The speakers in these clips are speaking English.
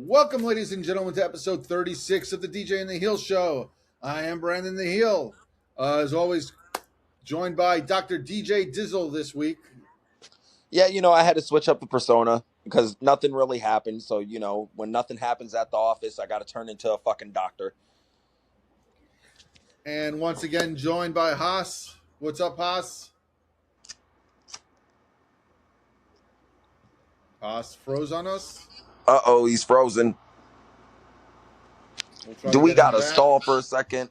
Welcome, ladies and gentlemen, to episode 36 of the DJ and the Heel Show. I am Brandon the Heel. As always, joined by Dr. DJ Dizzle this week. Yeah, I had to switch up the persona because nothing really happened. So, when nothing happens at the office, I got to turn into a fucking doctor. And once again, joined by Haas. What's up, Haas? Haas froze on us. Uh-oh, he's frozen. Do we got to stall for a second?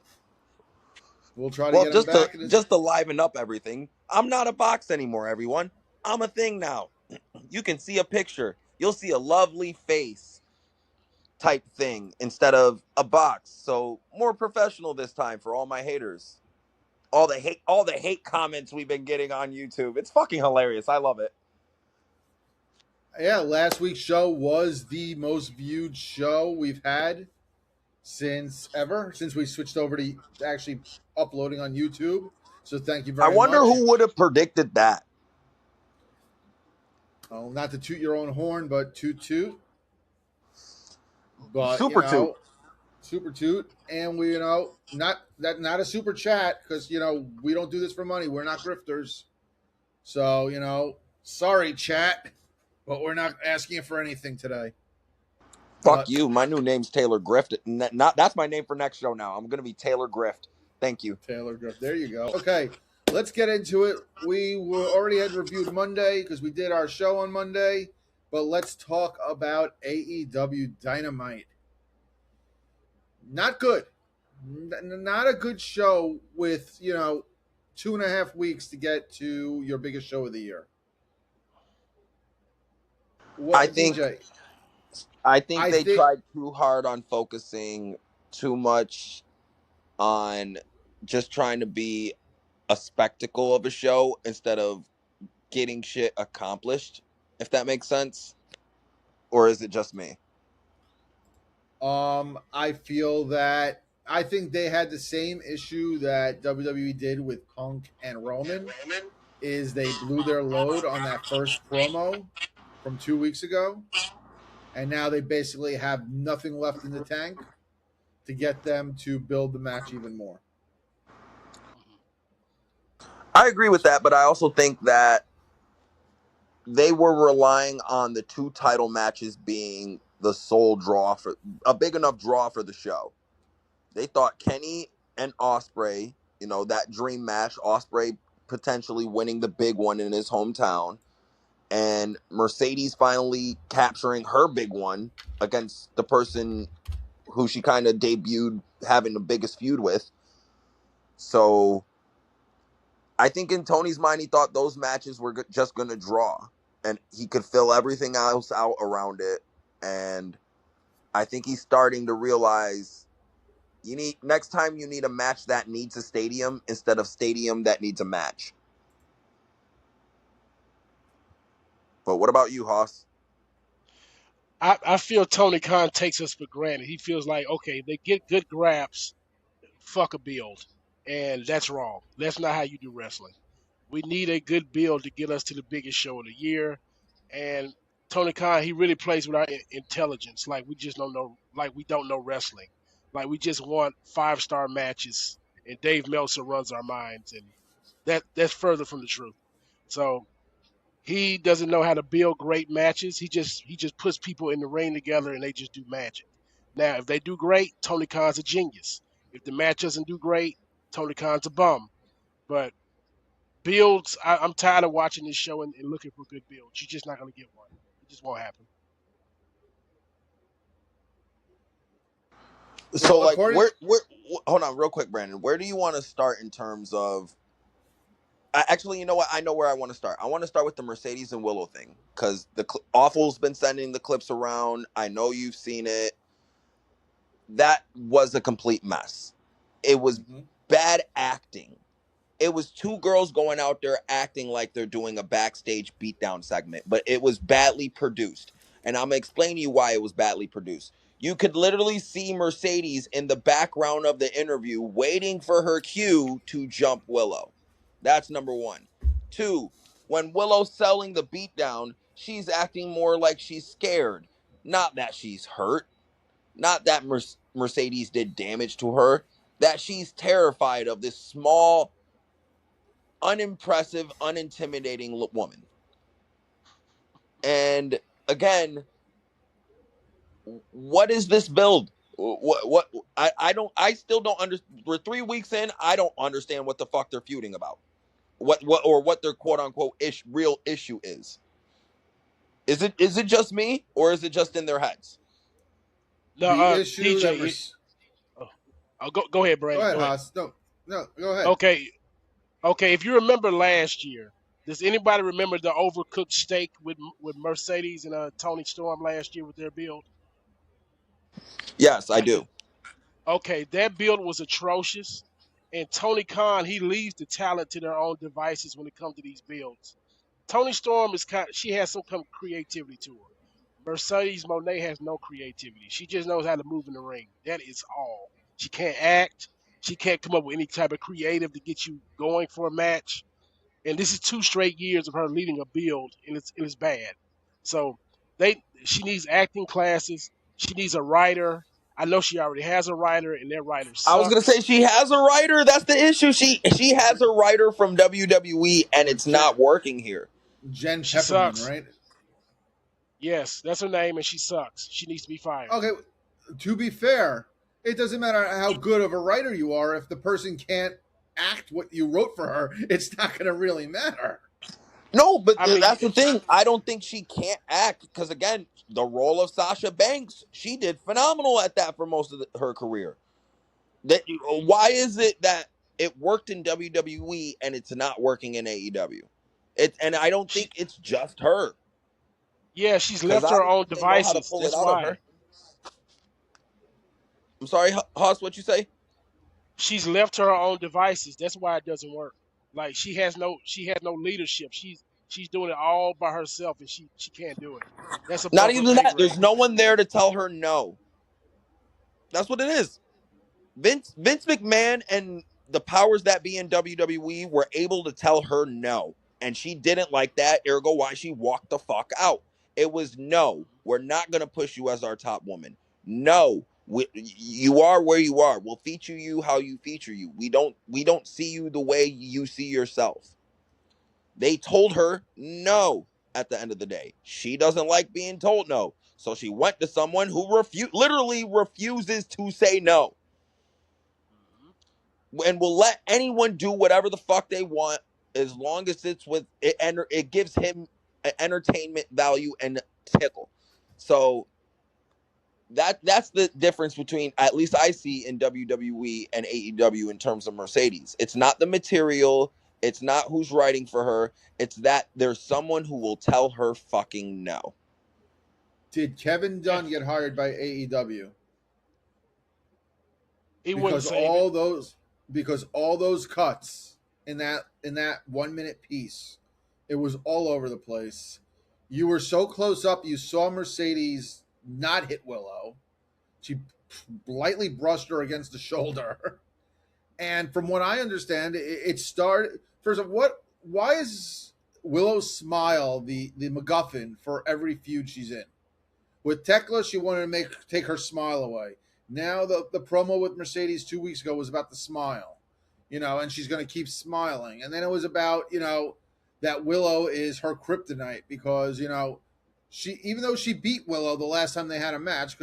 We'll try to get him just back. just to liven up everything, I'm not a box anymore, everyone. I'm a thing now. You can see a picture. You'll see a lovely face type thing instead of a box. So more professional this time for all my haters. All the hate comments we've been getting on YouTube. It's fucking hilarious. I love it. Yeah, last week's show was the most viewed show we've had since we switched over to actually uploading on YouTube. So thank you very much. I wonder who would have predicted that. Oh, not to toot your own horn, but toot. But super toot. Super toot. And we, not a super chat, because we don't do this for money. We're not grifters. So, sorry, chat, but we're not asking you for anything today. Fuck you. My new name's Taylor Grift. That's my name for next show now. I'm gonna be Taylor Grift. Thank you. Taylor Grift. There you go. Okay, let's get into it. We already had reviewed Monday because we did our show on Monday, but let's talk about AEW Dynamite. Not good. Not a good show with, 2.5 weeks to get to your biggest show of the year. I think they tried too hard on focusing too much on just trying to be a spectacle of a show instead of getting shit accomplished, if that makes sense. Or is it just me? I think they had the same issue that WWE did with Punk and Roman, is they blew their load on that first promo from 2 weeks ago, and now they basically have nothing left in the tank to get them to build the match even more. I agree with that, but I also think that they were relying on the two title matches being the sole draw for a big enough draw for the show. They thought Kenny and Ospreay, that dream match, Ospreay potentially winning the big one in his hometown, and Mercedes finally capturing her big one against the person who she kind of debuted having the biggest feud with. So I think in Tony's mind, he thought those matches were just going to draw and he could fill everything else out around it. And I think he's starting to realize next time you need a match that needs a stadium instead of stadium that needs a match. But what about you, Haas? I feel Tony Khan takes us for granted. He feels like, okay, they get good grabs, fuck a build. And that's wrong. That's not how you do wrestling. We need a good build to get us to the biggest show of the year. And Tony Khan, he really plays with our intelligence. Like we just don't know, like we don't know wrestling. Like we just want 5-star matches, and Dave Meltzer runs our minds, and that's further from the truth. So he doesn't know how to build great matches. He just puts people in the ring together, and they just do magic. Now, if they do great, Tony Khan's a genius. If the match doesn't do great, Tony Khan's a bum. But builds, I'm tired of watching this show and looking for good builds. You're just not going to get one. It just won't happen. So, where hold on real quick, Brandon. Where do you want to start in terms of... Actually, you know what? I know where I want to start. I want to start with the Mercedes and Willow thing because the Awful's been sending the clips around. I know you've seen it. That was a complete mess. It was bad acting. It was two girls going out there acting like they're doing a backstage beatdown segment, but it was badly produced. And I'm going to explain to you why it was badly produced. You could literally see Mercedes in the background of the interview waiting for her cue to jump Willow. That's number one. Two, when Willow's selling the beatdown, she's acting more like she's scared. Not that she's hurt. Not that Mercedes did damage to her. That she's terrified of this small, unimpressive, unintimidating woman. And again, what is this build? What I still don't understand. We're 3 weeks in. I don't understand what the fuck they're feuding about. What their quote unquote real issue is. Is it just me, or is it just in their heads? No, The issue that DJ. Go ahead, go Brandon. ahead, Go ahead. Haas. No, go ahead. Okay, okay. If you remember last year, does anybody remember the overcooked steak with Mercedes and Tony Storm last year with their build? Yes, I Like, do. okay, that build was atrocious, and Tony Khan he leaves the talent to their own devices when it comes to these builds. Tony Storm is she has some kind of creativity to her. Mercedes Monet has no creativity. She just knows how to move in the ring. That is all. She can't act. She can't come up with any type of creative to get you going for a match. And this is 2 straight years of her leading a build, and it's bad. So she needs acting classes. She needs a writer. I know she already has a writer, and that writer I was gonna say sucks. she has a writer. That's the issue. She has a writer from WWE, and it's Jen, not working here. Jen She Pepperman, sucks. right? Yes, that's her name, and she sucks. She needs to be fired. Okay, to be fair, it doesn't matter how good of a writer you are if the person can't act what you wrote for her. It's not going to really matter. No, but I mean, that's the thing. I don't think she can't act because again, the role of Sasha Banks, she did phenomenal at that for most of her career. That why is it that it worked in WWE and it's not working in AEW? And I don't she think it's just her yeah, she's because left her obviously own they know how to devices. pull it That's out of her. why I'm sorry, Haas, what you say? she's left her own devices. That's why it doesn't work. Like she has no leadership. She's doing it all by herself, and she can't do it. That's Not above her even pay that. grade. There's no one there to tell her no. That's what it is. Vince McMahon and the powers that be in WWE were able to tell her no, and she didn't like that. Ergo, why she walked the fuck out. It was no. We're not gonna push you as our top woman. No, you are where you are. We'll feature you how you feature you. We don't see you the way you see yourself. They told her no at the end of the day. She doesn't like being told no. So she went to someone who literally refuses to say no Mhm. and will let anyone do whatever the fuck they want as long as it's with it and it gives him an entertainment value and tickle. So that's the difference between at least I see in WWE and AEW in terms of Mercedes. It's not the material, it's not who's writing for her, it's that there's someone who will tell her fucking no. Did Kevin Yeah, Dunn get hired by AEW? he wouldn't Because save it. all those cuts in that 1 minute piece, it was all over the place. You were so close up, you saw Mercedes not hit Willow. She lightly brushed her against the shoulder. And from what I understand, it started first of what why is Willow's smile the MacGuffin for every feud she's in? With Tekla, she wanted to take her smile away. Now the promo with Mercedes 2 weeks ago was about the smile, and she's going to keep smiling. And then it was about that Willow is her kryptonite because she even though she beat Willow the last time they had a match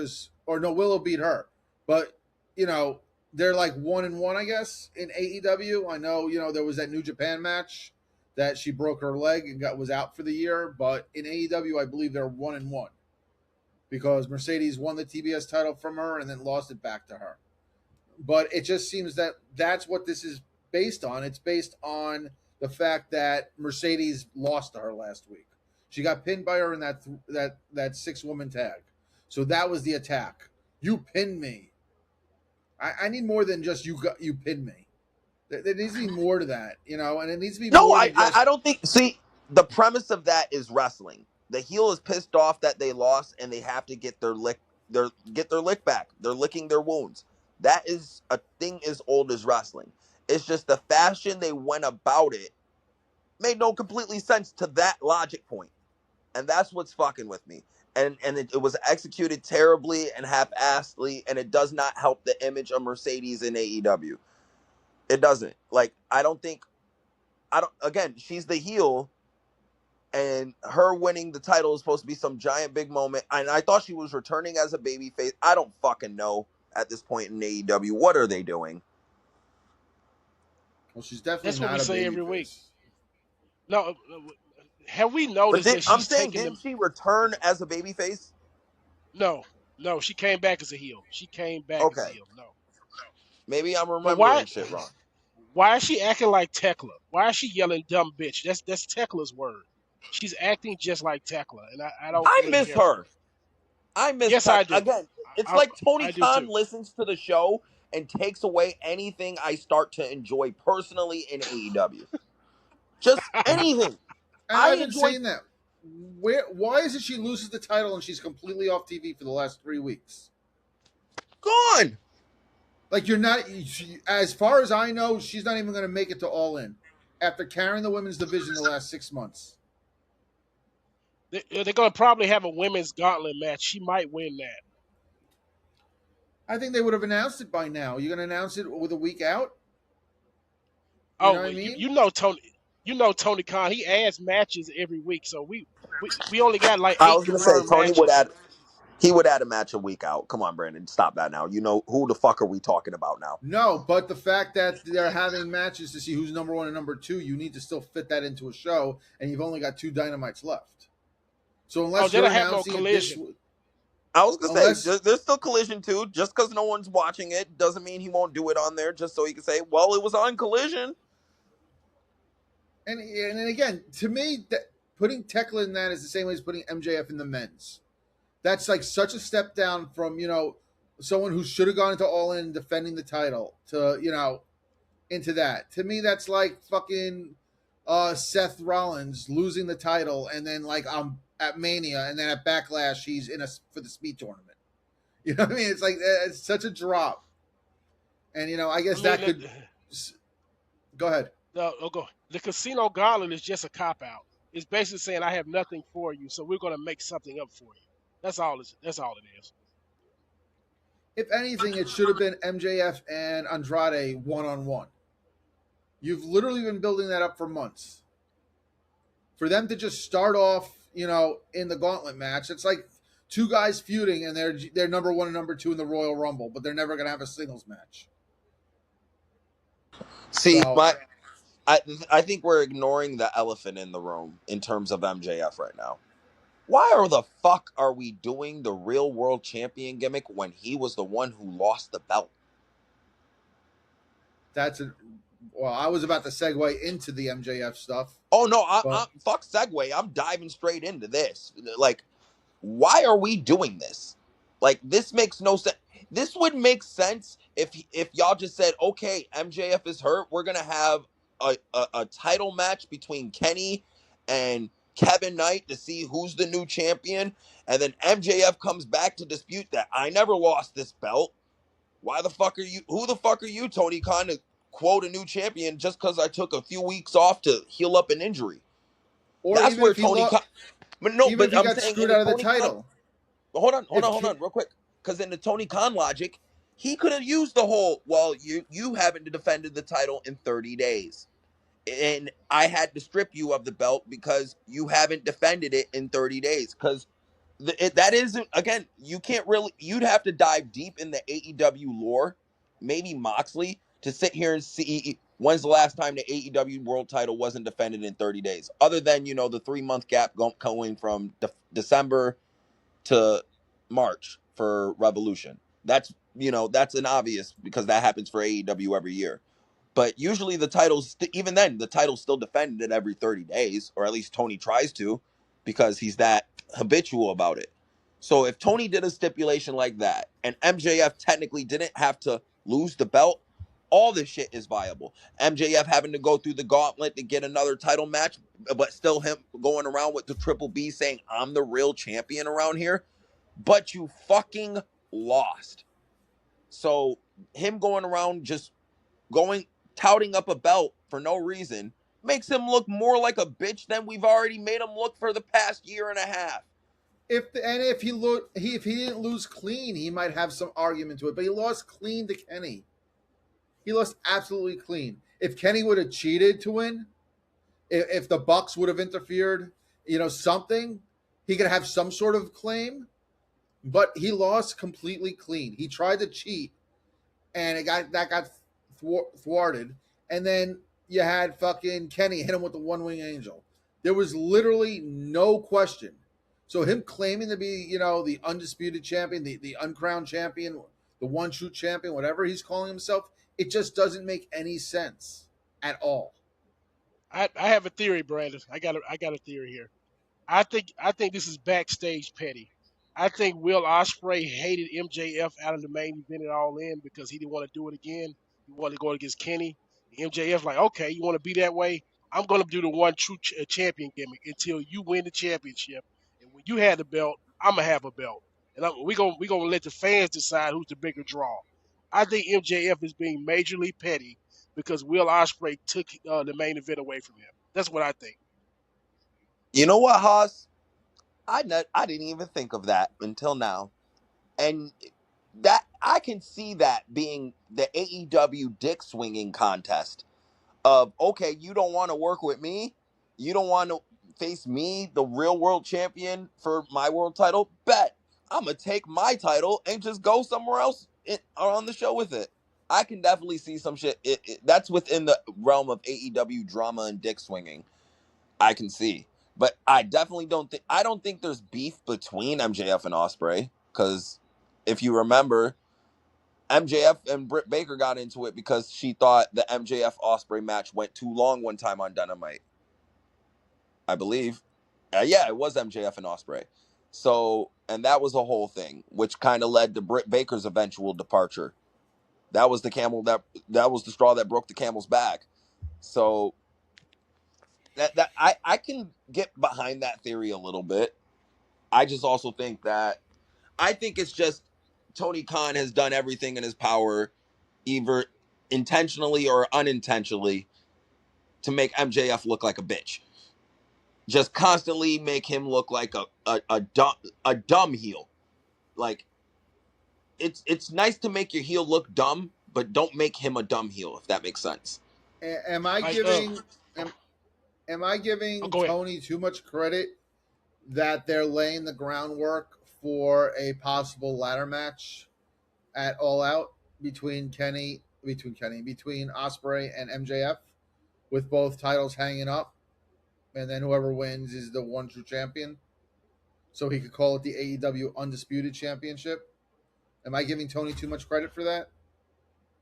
or no Willow beat her, but they're like 1-1 I guess in AEW. I know there was that New Japan match that she broke her leg and was out for the year, but in AEW I believe they're 1-1 because Mercedes won the TBS title from her and then lost it back to her. But it just seems that that's what this is based on. It's based on the fact that Mercedes lost to her last week. She got pinned by her in that 6-woman tag. So that was the attack. You pinned me. I need more than just you pinned me. There needs to be more to that, and it needs to be No, more I, than I just I don't think. See, the premise of that is wrestling. The heel is pissed off that they lost, and they have to get their lick back. They're licking their wounds. That is a thing as old as wrestling. It's just the fashion they went about it made no completely sense to that logic point, and that's what's fucking with me. and it was executed terribly and half-assedly, and it does not help the image of Mercedes in AEW. It doesn't. Like, I don't. Again, she's the heel, and her winning the title is supposed to be some giant big moment. And I thought she was returning as a babyface. I don't fucking know at this point in AEW. What are they doing? Well, she's definitely That's what we not a say baby every week. face. No, have we But noticed that I'm she's saying, taking them? didn't she return as a babyface? No, no, she came back as a heel. She came back as a Okay, heel. No, maybe I'm but why? remembering shit wrong. Why is she acting like Tekla? Why is she yelling "dumb bitch"? That's Tekla's word. She's acting just like Tekla, and I don't I really miss care for her. it. I miss Yes, Tech. I do. Again, it's I, I, like Tony I do Khan too. listens to the show and takes away anything I start to enjoy personally in AEW. Just anything. And I I've been enjoy. saying that. Why is it she loses the title and she's completely off TV for the last 3 weeks? Gone. Like you're not, as far as I know, she's not even going to make it to All In after carrying the women's division the last 6 months. They're gonna probably have a women's gauntlet match. She might win that. I think they would have announced it by now. You're going to announce it with a week out. You know Oh, what I well, mean? you know Tony, Tony Khan. He adds matches every week, so we only got like I eight was gonna say confirmed Tony would matches. add. He would add a match a week out. Come on, Brandon, stop that now. You know who the fuck are we talking about now? No, but the fact that they're having matches to see who's number one and number two, you need to still fit that into a show, and you've only got two dynamites left. So Oh, unless they you're don't have no announcing it this, collision. I was gonna say unless there's still Collision too. Just because no one's watching it doesn't mean he won't do it on there. Just so he can say, "Well, it was on Collision." and again, to me, that putting Tekla in that is the same way as putting MJF in the men's. That's like such a step down from someone who should have gone into All In defending the title to into that. To me, that's like fucking Seth Rollins losing the title and then like at Mania and then at Backlash he's in for the Speed tournament. You know what I mean? It's like it's such a drop. And I I guess mean, that could go ahead. the casino gauntlet is just a cop out. It's basically saying I have nothing for you, so we're gonna make something up for you. That's all it is. If anything, it should have been MJF and Andrade one on one. You've literally been building that up for months. For them to just start off, in the gauntlet match, it's like two guys feuding and they're number one and number two in the Royal Rumble, but they're never gonna have a singles match. See, So I think we're ignoring the elephant in the room in terms of MJF right now. Why the fuck are we doing the real world champion gimmick when he was the one who lost the belt? that's a well, I was about to segue into the MJF stuff, Oh no, but fuck segue. I'm diving straight into this. Like, why are we doing this? Like, this makes no sense. This would make sense if y'all just said, okay, MJF is hurt. We're gonna have a title match between Kenny and Kevin Knight to see who's the new champion, and then MJF comes back to dispute that I never lost this belt. Why the fuck are you? Who the fuck are you, Tony Khan, to quote a new champion just because I took a few weeks off to heal up an injury? or That's even where if he Tony lost, Khan. But no, even if but he I'm got saying screwed in the out of the Tony Khan. title, Hold on, real quick. Because in the Tony Khan logic, he could have used the whole. Well, you haven't defended the title in 30 days, and I had to strip you of the belt because you haven't defended it in 30 days. Because that isn't, again, you can't really. You'd have to dive deep in the AEW lore, maybe Moxley, to sit here and see when's the last time the AEW world title wasn't defended in 30 days, other than the 3 month gap going from December to March for Revolution. That's an obvious because that happens for AEW every year. But usually the titles, even then, the title's still defended every 30 days, or at least Tony tries to, because he's that habitual about it. So if Tony did a stipulation like that, and MJF technically didn't have to lose the belt, all this shit is viable. MJF having to go through the gauntlet to get another title match, but still him going around with the Triple B saying, I'm the real champion around here, but you fucking lost. So him going around just going touting up a belt for no reason makes him look more like a bitch than we've already made him look for the past year and a half. if he didn't lose clean, he might have some argument to it. But he lost clean to Kenny. He lost absolutely clean. If Kenny would have cheated to win, if the Bucks would have interfered, something, he could have some sort of claim. But he lost completely clean. He tried to cheat, and it got thwarted. And then you had fucking Kenny hit him with the one wing angel. There was literally no question. So him claiming to be, the undisputed champion, the uncrowned champion, the one true champion, whatever he's calling himself, it just doesn't make any sense at all. I have a theory, Brandon. I got a theory here. I think this is backstage petty. I think Will Ospreay hated MJF out of the main event at All In because he didn't want to do it again. He wanted to go against Kenny. MJF like, okay, you want to be that way? I'm going to do the one true champion gimmick until you win the championship. And when you have the belt, I'm gonna have a belt, and we gonna let the fans decide who's the bigger draw. I think MJF is being majorly petty because Will Ospreay took the main event away from him. That's what I think. You know what, Haas? I didn't even think of that until now. And that I can see that being the AEW dick swinging contest of, okay, you don't want to work with me, you don't want to face me, the real world champion for my world title. Bet I'm gonna take my title and just go somewhere else on the show with it. I can definitely see some shit. That's within the realm of AEW drama and dick swinging. I can see, but I definitely don't think. I don't think there's beef between MJF and Osprey because if you remember, MJF and Britt Baker got into it because she thought the MJF Osprey match went too long one time on Dynamite. I believe. Yeah, it was MJF and Osprey. So, and that was a whole thing, which kind of led to Britt Baker's eventual departure. That was that was the straw that broke the camel's back. So I can get behind that theory a little bit. I just also think that I think it's just Tony Khan has done everything in his power, either intentionally or unintentionally, to make MJF look like a bitch. Just constantly make him look like a dumb heel. Like it's nice to make your heel look dumb, but don't make him a dumb heel, if that makes sense. Am I Like, giving oh, am, am I oh, giving go ahead. Tony too much credit that they're laying the groundwork for a possible ladder match at All Out between Osprey and MJF, with both titles hanging up, and then whoever wins is the one true champion. So he could call it the AEW Undisputed Championship. Am I giving Tony too much credit for that?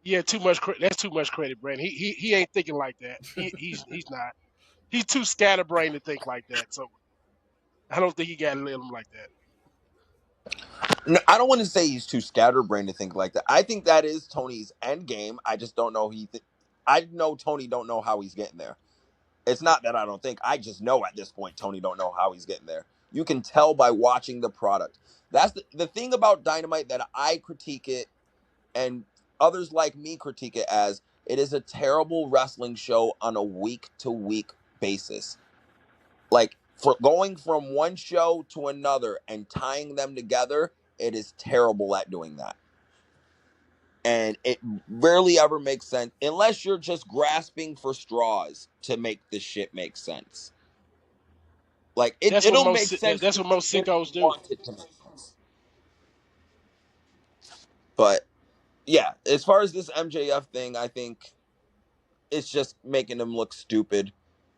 Yeah, too much. That's too much credit, Brandon. He ain't thinking like that. He's not. He's too scatterbrained to think like that. So I don't think he got to let him like that. No, I don't want to say he's too scatterbrained to think like that. I think that is Tony's end game. I just don't know I know Tony don't know how he's getting there. It's not that I don't think. I just know at this point Tony don't know how he's getting there. You can tell by watching the product. That's the thing about Dynamite that I critique it and others like me critique it as it is a terrible wrestling show on a week to week basis. Like for going from one show to another and tying them together, it is terrible at doing that. And it rarely ever makes sense unless you're just grasping for straws to make this shit make sense. Like it'll make sense That's if what you most really sickos do. want it to make sense. But yeah, as far as this MJF thing, I think it's just making him look stupid.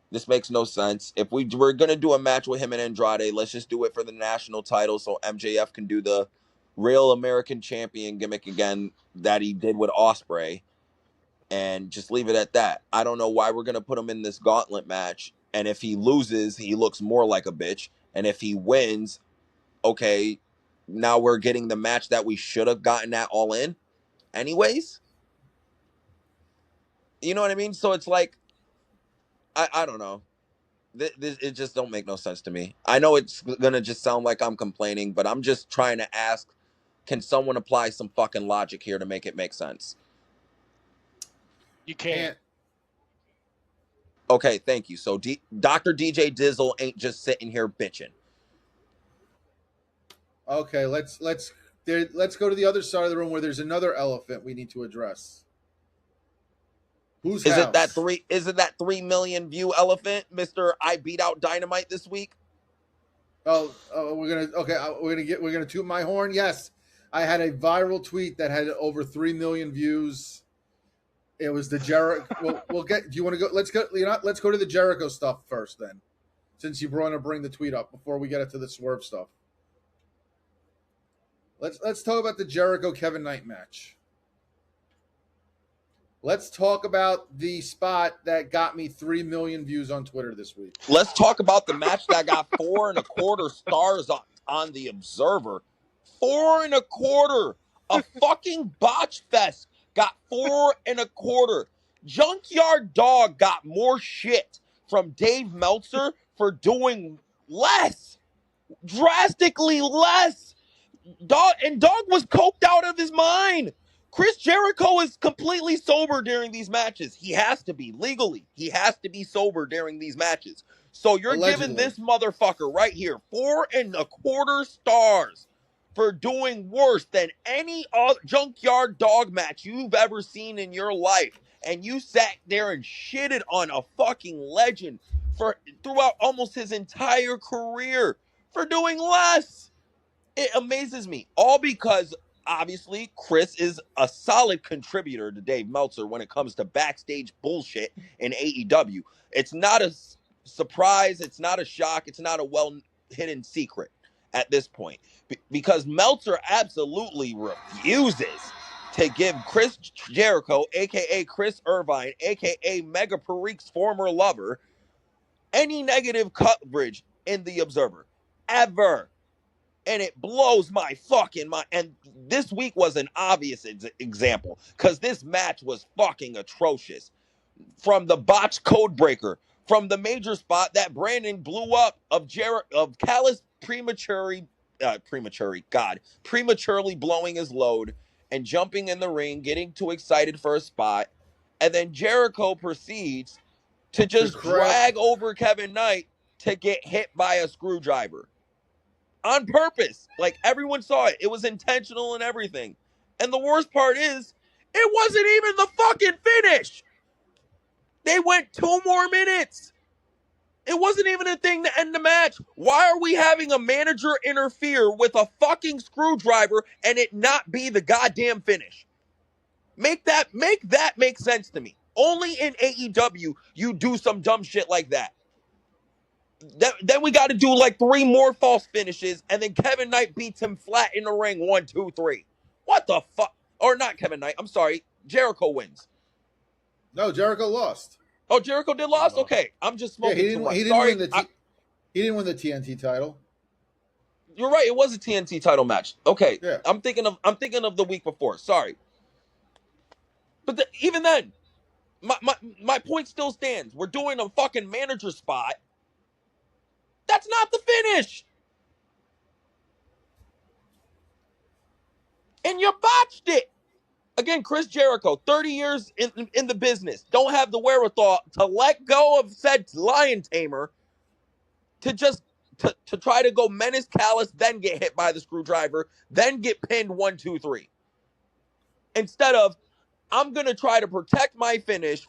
This makes no sense. If we're gonna do a match with him and Andrade, let's just do it for the national title so MJF can do the real American champion gimmick again that he did with Osprey, and just leave it at that. I don't know why we're gonna put him in this gauntlet match, and if he loses, he looks more like a bitch, and if he wins, okay, now we're getting the match that we should have gotten at All In, anyways. You know what I mean? So it's like I don't know. It just don't make no sense to me. I know it's gonna just sound like I'm complaining, but I'm just trying to ask: can someone apply some fucking logic here to make it make sense? You can. Can't. Okay, thank you. So Dr. DJ Dizzle ain't just sitting here bitching. Okay, let's go to the other side of the room where there's another elephant we need to address. Whose Is it that house? three? Is it that 3 million view elephant, Mister? I beat out Dynamite this week. We're gonna toot my horn. Yes, I had a viral tweet that had over 3 million views. It was the Jericho. We'll get. Do you want to go? Let's go. Let's go to the Jericho stuff first, then, since you want to bring the tweet up before we get into the Swerve stuff. Let's talk about the Jericho Kevin Knight match. Let's talk about the spot that got me 3 million views on Twitter this week. Let's talk about the match that got 4.25 stars on the Observer. 4.25. A fucking botch fest got 4.25. Junkyard Dog got more shit from Dave Meltzer for doing less, drastically less. Dog was coked out of his mind. Chris Jericho is completely sober during these matches. He has to be legally. He has to be sober during these matches. So you're giving Allegedly. this motherfucker right here 4.25 stars for doing worse than any other Junkyard Dog match you've ever seen in your life. And you sat there and shitted on a fucking legend for throughout almost his entire career for doing less. It amazes me, all because obviously Chris is a solid contributor to Dave Meltzer when it comes to backstage bullshit in AEW. It's not a surprise, it's not a shock, it's not a well hidden secret at this point because Meltzer absolutely refuses to give Chris Jericho, aka Chris Irvine, aka Mega Parik's former lover, any negative coverage in the Observer ever. And it blows my fucking mind. And this week was an obvious example because this match was fucking atrocious. From the botch code breaker, from the major spot that Brandon blew up of Callis prematurely blowing his load and jumping in the ring, getting too excited for a spot, and then Jericho proceeds to The just crowd. drag over Kevin Knight to get hit by a screwdriver on purpose. Like everyone saw it. It was intentional and everything. And the worst part is, it wasn't even the fucking finish. They went 2 more minutes. It wasn't even a thing to end the match. Why are we having a manager interfere with a fucking screwdriver and it not be the goddamn finish? Make that make sense to me. Only in AEW you do some dumb shit like that. Then we got to do like 3 more false finishes, and then Kevin Knight beats him flat in the ring. 1, 2, 3. What the fuck? Or not Kevin Knight. I'm sorry. Jericho wins. No, Jericho lost. Oh, Jericho did lost. Okay, I'm just Yeah, smoking too much. he didn't win the TNT title. You're right. It was a TNT title match. Okay, Yeah. I'm thinking of the week before. Sorry, but even then, my point still stands. We're doing a fucking manager spot. That's not the finish. And you botched it. Again, Chris Jericho, 30 years in the business, don't have the wherewithal to let go of said lion tamer to just to try to go menace Callis, then get hit by the screwdriver, then get pinned 1, 2, 3. Instead of, I'm gonna try to protect my finish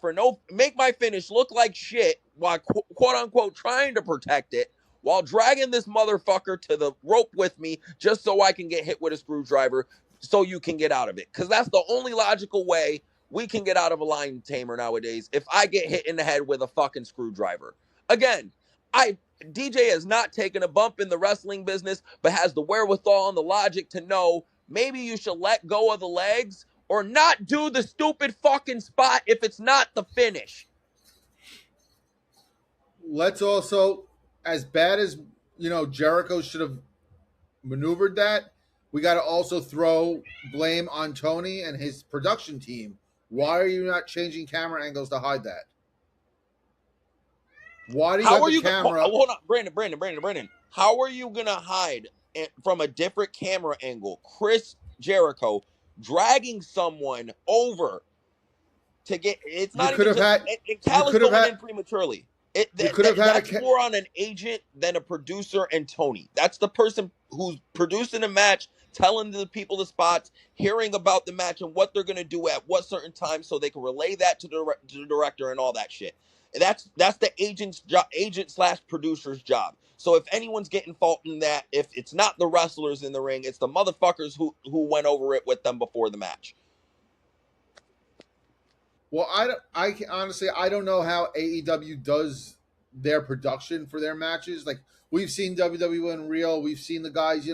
make my finish look like shit while quote unquote trying to protect it while dragging this motherfucker to the rope with me just so I can get hit with a screwdriver so you can get out of it. Because that's the only logical way we can get out of a lion tamer nowadays, if I get hit in the head with a fucking screwdriver. Again, DJ has not taken a bump in the wrestling business, but has the wherewithal and the logic to know maybe you should let go of the legs or not do the stupid fucking spot if it's not the finish. Let's also, as bad as Jericho should have maneuvered that, we got to also throw blame on Tony and his production team. Why are you not changing camera angles to hide that? Why do you have the camera? Hold on, Brandon. How are you gonna hide from a different camera angle Chris Jericho dragging someone over to get? It's not even just Callis going in prematurely. You could have had That's more on an agent than a producer and Tony. That's the person who's producing a match, telling the people the spots, hearing about the match and what they're going to do at what certain time so they can relay that to the director and all that shit. That's the agent's job, agent slash producer's job. So if anyone's getting fault in that, if it's not the wrestlers in the ring, it's the motherfuckers who went over it with them before the match. Well, honestly, I don't know how AEW does their production for their matches. Like we've seen WWE in Real, we've seen the guys,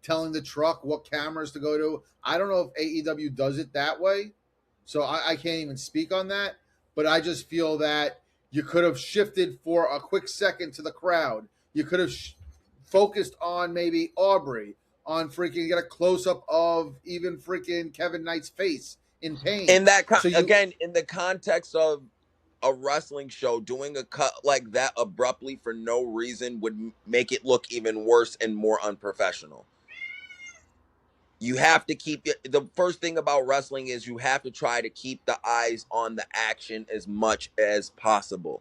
telling the truck what cameras to go to. I don't know if AEW does it that way, so I can't even speak on that. But I just feel that you could have shifted for a quick second to the crowd. You could have focused on maybe Aubrey, on freaking get a close up of even freaking Kevin Knight's face in pain. In that So you again, in the context of a wrestling show, doing a cut like that abruptly for no reason would make it look even worse and more unprofessional. You have to keep the first thing about wrestling is you have to try to keep the eyes on the action as much as possible,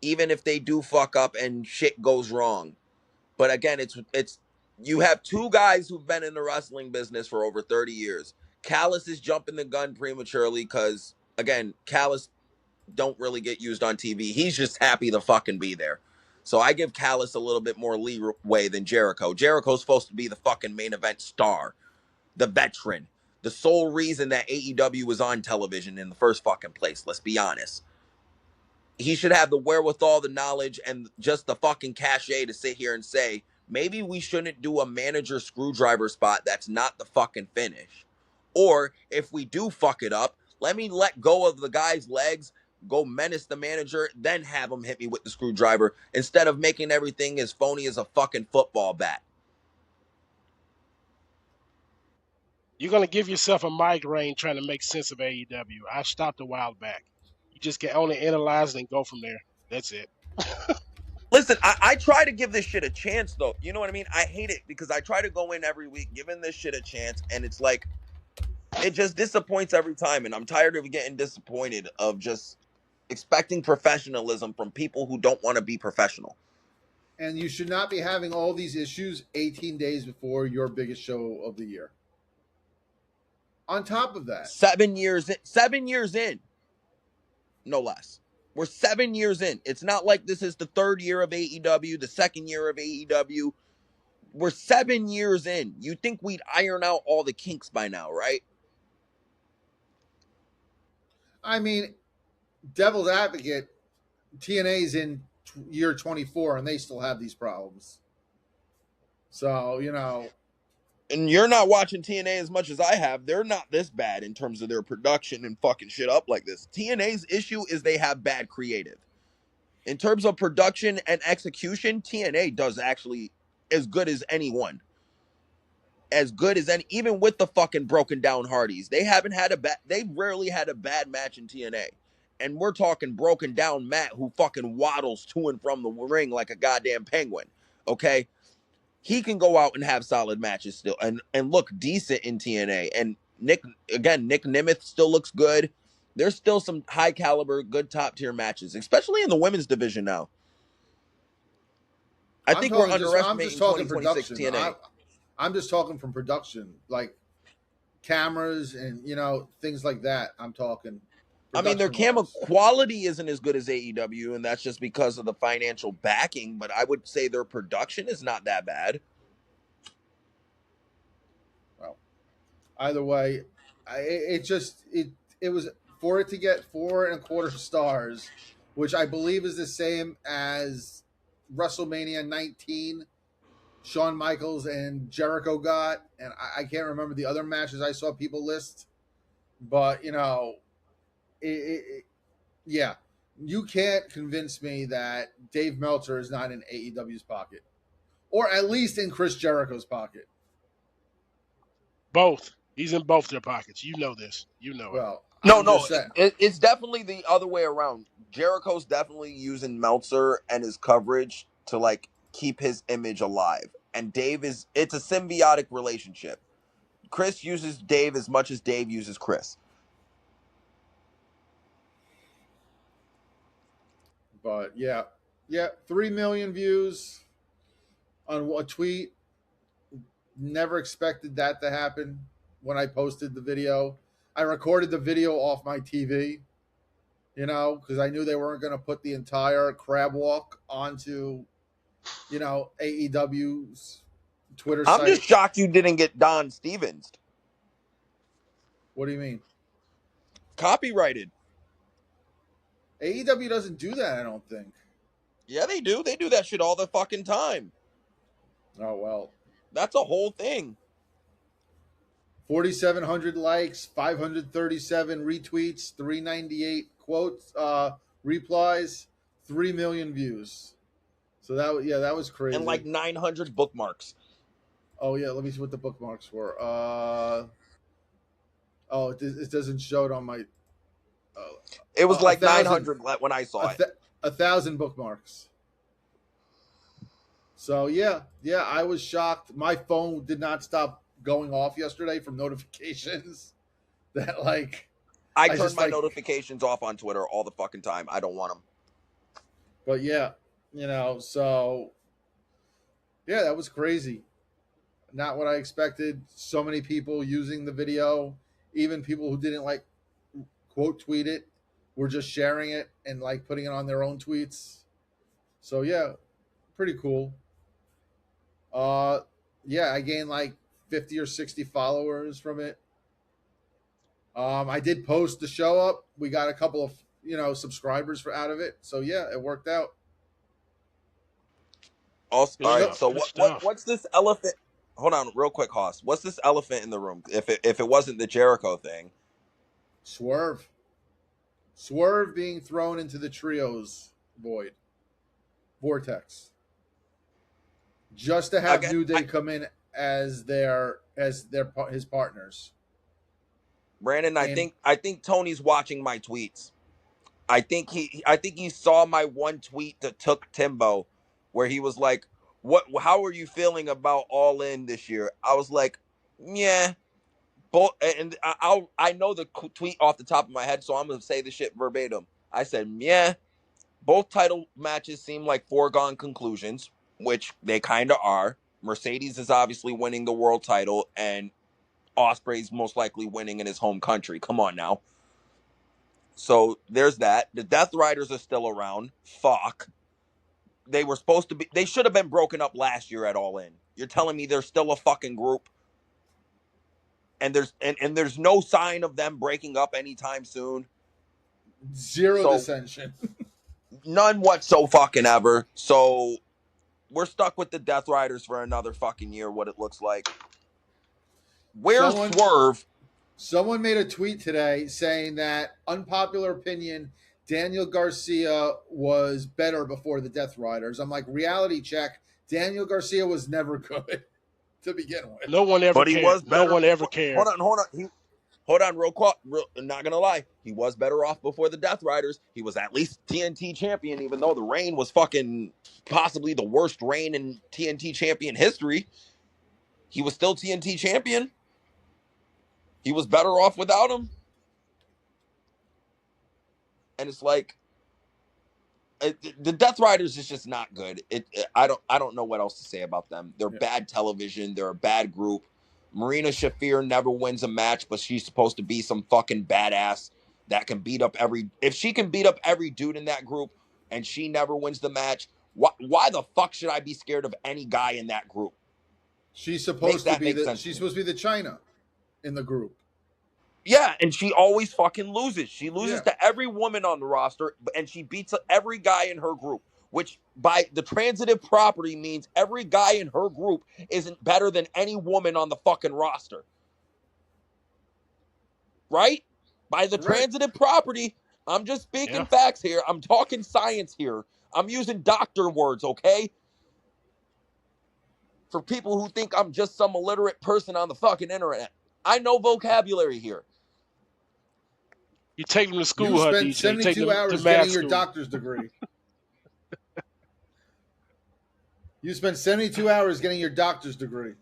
even if they do fuck up and shit goes wrong. But again, it's you have two guys who've been in the wrestling business for over 30 years. Callis is jumping the gun prematurely because again, Callis don't really get used on TV. He's just happy to fucking be there. So I give Callis a little bit more leeway than Jericho. Jericho's supposed to be the fucking main event star, the veteran, the sole reason that AEW was on television in the first fucking place. Let's be honest. He should have the wherewithal, the knowledge, and just the fucking cachet to sit here and say, maybe we shouldn't do a manager screwdriver spot that's not the fucking finish. Or if we do fuck it up, let me let go of the guy's legs, go menace the manager, then have him hit me with the screwdriver instead of making everything as phony as a fucking football bat. You're gonna give yourself a migraine trying to make sense of AEW. I stopped a while back. You just can only analyze it and go from there. That's it. Listen, I try to give this shit a chance, though. You know what I mean? I hate it because I try to go in every week giving this shit a chance, and it's like, it just disappoints every time. And I'm tired of getting disappointed of just expecting professionalism from people who don't want to be professional. and you should not be having all these issues 18 days before your biggest show of the year. On top of that, 7 years in, no less. We're 7 years in. It's not like this is the third year of AEW, the second year of AEW. We're 7 years in. You think we'd iron out all the kinks by now, right? I mean, devil's advocate, TNA's in year 24 and they still have these problems. So, And you're not watching TNA as much as I have. They're not this bad in terms of their production and fucking shit up like this. TNA's issue is they have bad creative. In terms of production and execution, TNA does actually as good as anyone. As good as any, even with the fucking broken down Hardys. They've rarely had a bad match in TNA. And we're talking broken down Matt who fucking waddles to and from the ring like a goddamn penguin. Okay? He can go out and have solid matches still and look decent in TNA. And Nick Nemeth still looks good. There's still some high caliber, good top tier matches, especially in the women's division now. I think we're I'm just underestimating talking 2026 production. TNA. I'm just talking from production, like cameras and, things like that. I'm talking I mean, their production camera wise. quality isn't as good as AEW, and that's just because of the financial backing. But I would say their production is not that bad. Well, either way, it was for it to get 4.25 stars, which I believe is the same as WrestleMania 19. Shawn Michaels and Jericho got, and I can't remember the other matches I saw people list, but yeah, you can't convince me that Dave Meltzer is not in AEW's pocket, or at least in Chris Jericho's pocket. Both. He's in both their pockets. You know this. You know it. Well, No, I'm no, just saying. it's definitely the other way around. Jericho's definitely using Meltzer and his coverage to like keep his image alive, and it's a symbiotic relationship. Chris uses Dave as much as Dave uses Chris. But yeah, 3 million views on a tweet. Never expected that to happen when I posted the video. I recorded the video off my TV, because I knew they weren't going to put the entire crab walk onto, AEW's Twitter I'm just site. shocked you didn't get Don Stevens What do you mean? copyrighted. AEW doesn't do that, I don't think. Yeah, they do. They do that shit all the fucking time. Oh, well. That's a whole thing. 4,700 likes, 537 retweets, 398 quotes, replies, 3 million views. So that was crazy. And like 900 bookmarks. Oh yeah, let me see what the bookmarks were. It doesn't show it on my. It was A like thousand, 900 when I saw it. 1,000 bookmarks. So yeah, I was shocked. My phone did not stop going off yesterday from notifications. That I I turn just my notifications off on Twitter all the fucking time. I don't want them. But yeah, so yeah, that was crazy. Not what I expected. So many people using the video, even people who didn't quote tweet it, were just sharing it and putting it on their own tweets. So yeah, pretty cool. Uh, yeah, I gained 50 or 60 followers from it. I did post the show up. We got a couple of subscribers out of it. So yeah, it worked out. Also, Good all right. stuff. So Good stuff. what's this elephant? Hold on, real quick, Haas. What's this elephant in the room? If it wasn't the Jericho thing, Swerve being thrown into the trios vortex, just to have again, New Day come in as his partners. Brandon, And I think Tony's watching my tweets. I think he saw my one tweet that took Timbo, where he was like, "What? How are you feeling about All In this year?" I was like, "Yeah." Both, and I know the tweet off the top of my head, so I'm gonna say the shit verbatim. I said, "Yeah." Both title matches seem like foregone conclusions, which they kind of are. Mercedes is obviously winning the world title, and Osprey's most likely winning in his home country. Come on now. So there's that. The Death Riders are still around. Fuck. They were supposed to be. They should have been broken up last year at All In. You're telling me they're still a fucking group, and there's no sign of them breaking up anytime soon. zero So dissension. none whatsoever fucking ever. So we're stuck with the Death Riders for another fucking year. What it looks like. Where's Swerve? Someone made a tweet today saying that, unpopular opinion, Daniel Garcia was better before the Death Riders. I'm like, reality check. Daniel Garcia was never good to begin with. No one ever But he was cared. No better one ever before. cared. Hold on. Hold on, real quick. Not gonna lie, he was better off before the Death Riders. He was at least TNT champion, even though the reign was fucking possibly the worst reign in TNT champion history. He was still TNT champion. He was better off without him. And it's like the Death Riders is just not good. I don't know what else to say about them. They're bad television. They're a bad group. Marina Shafir never wins a match, but she's supposed to be some fucking badass that can beat up every. If she can beat up every dude in that group, and she never wins the match, why the fuck should I be scared of any guy in that group? She's supposed to be She's supposed to be the China in the group. Yeah, and she always fucking loses. She loses Yeah. to every woman on the roster, and she beats every guy in her group, which by the transitive property means every guy in her group isn't better than any woman on the fucking roster. Right? By the transitive property, I'm just speaking facts here. I'm talking science here. I'm using doctor words, okay? For people who think I'm just some illiterate person on the fucking internet. I know vocabulary here. You take them to school, You spent DJ. 72 hours getting your doctor's degree. You spent 72 hours getting your doctor's degree.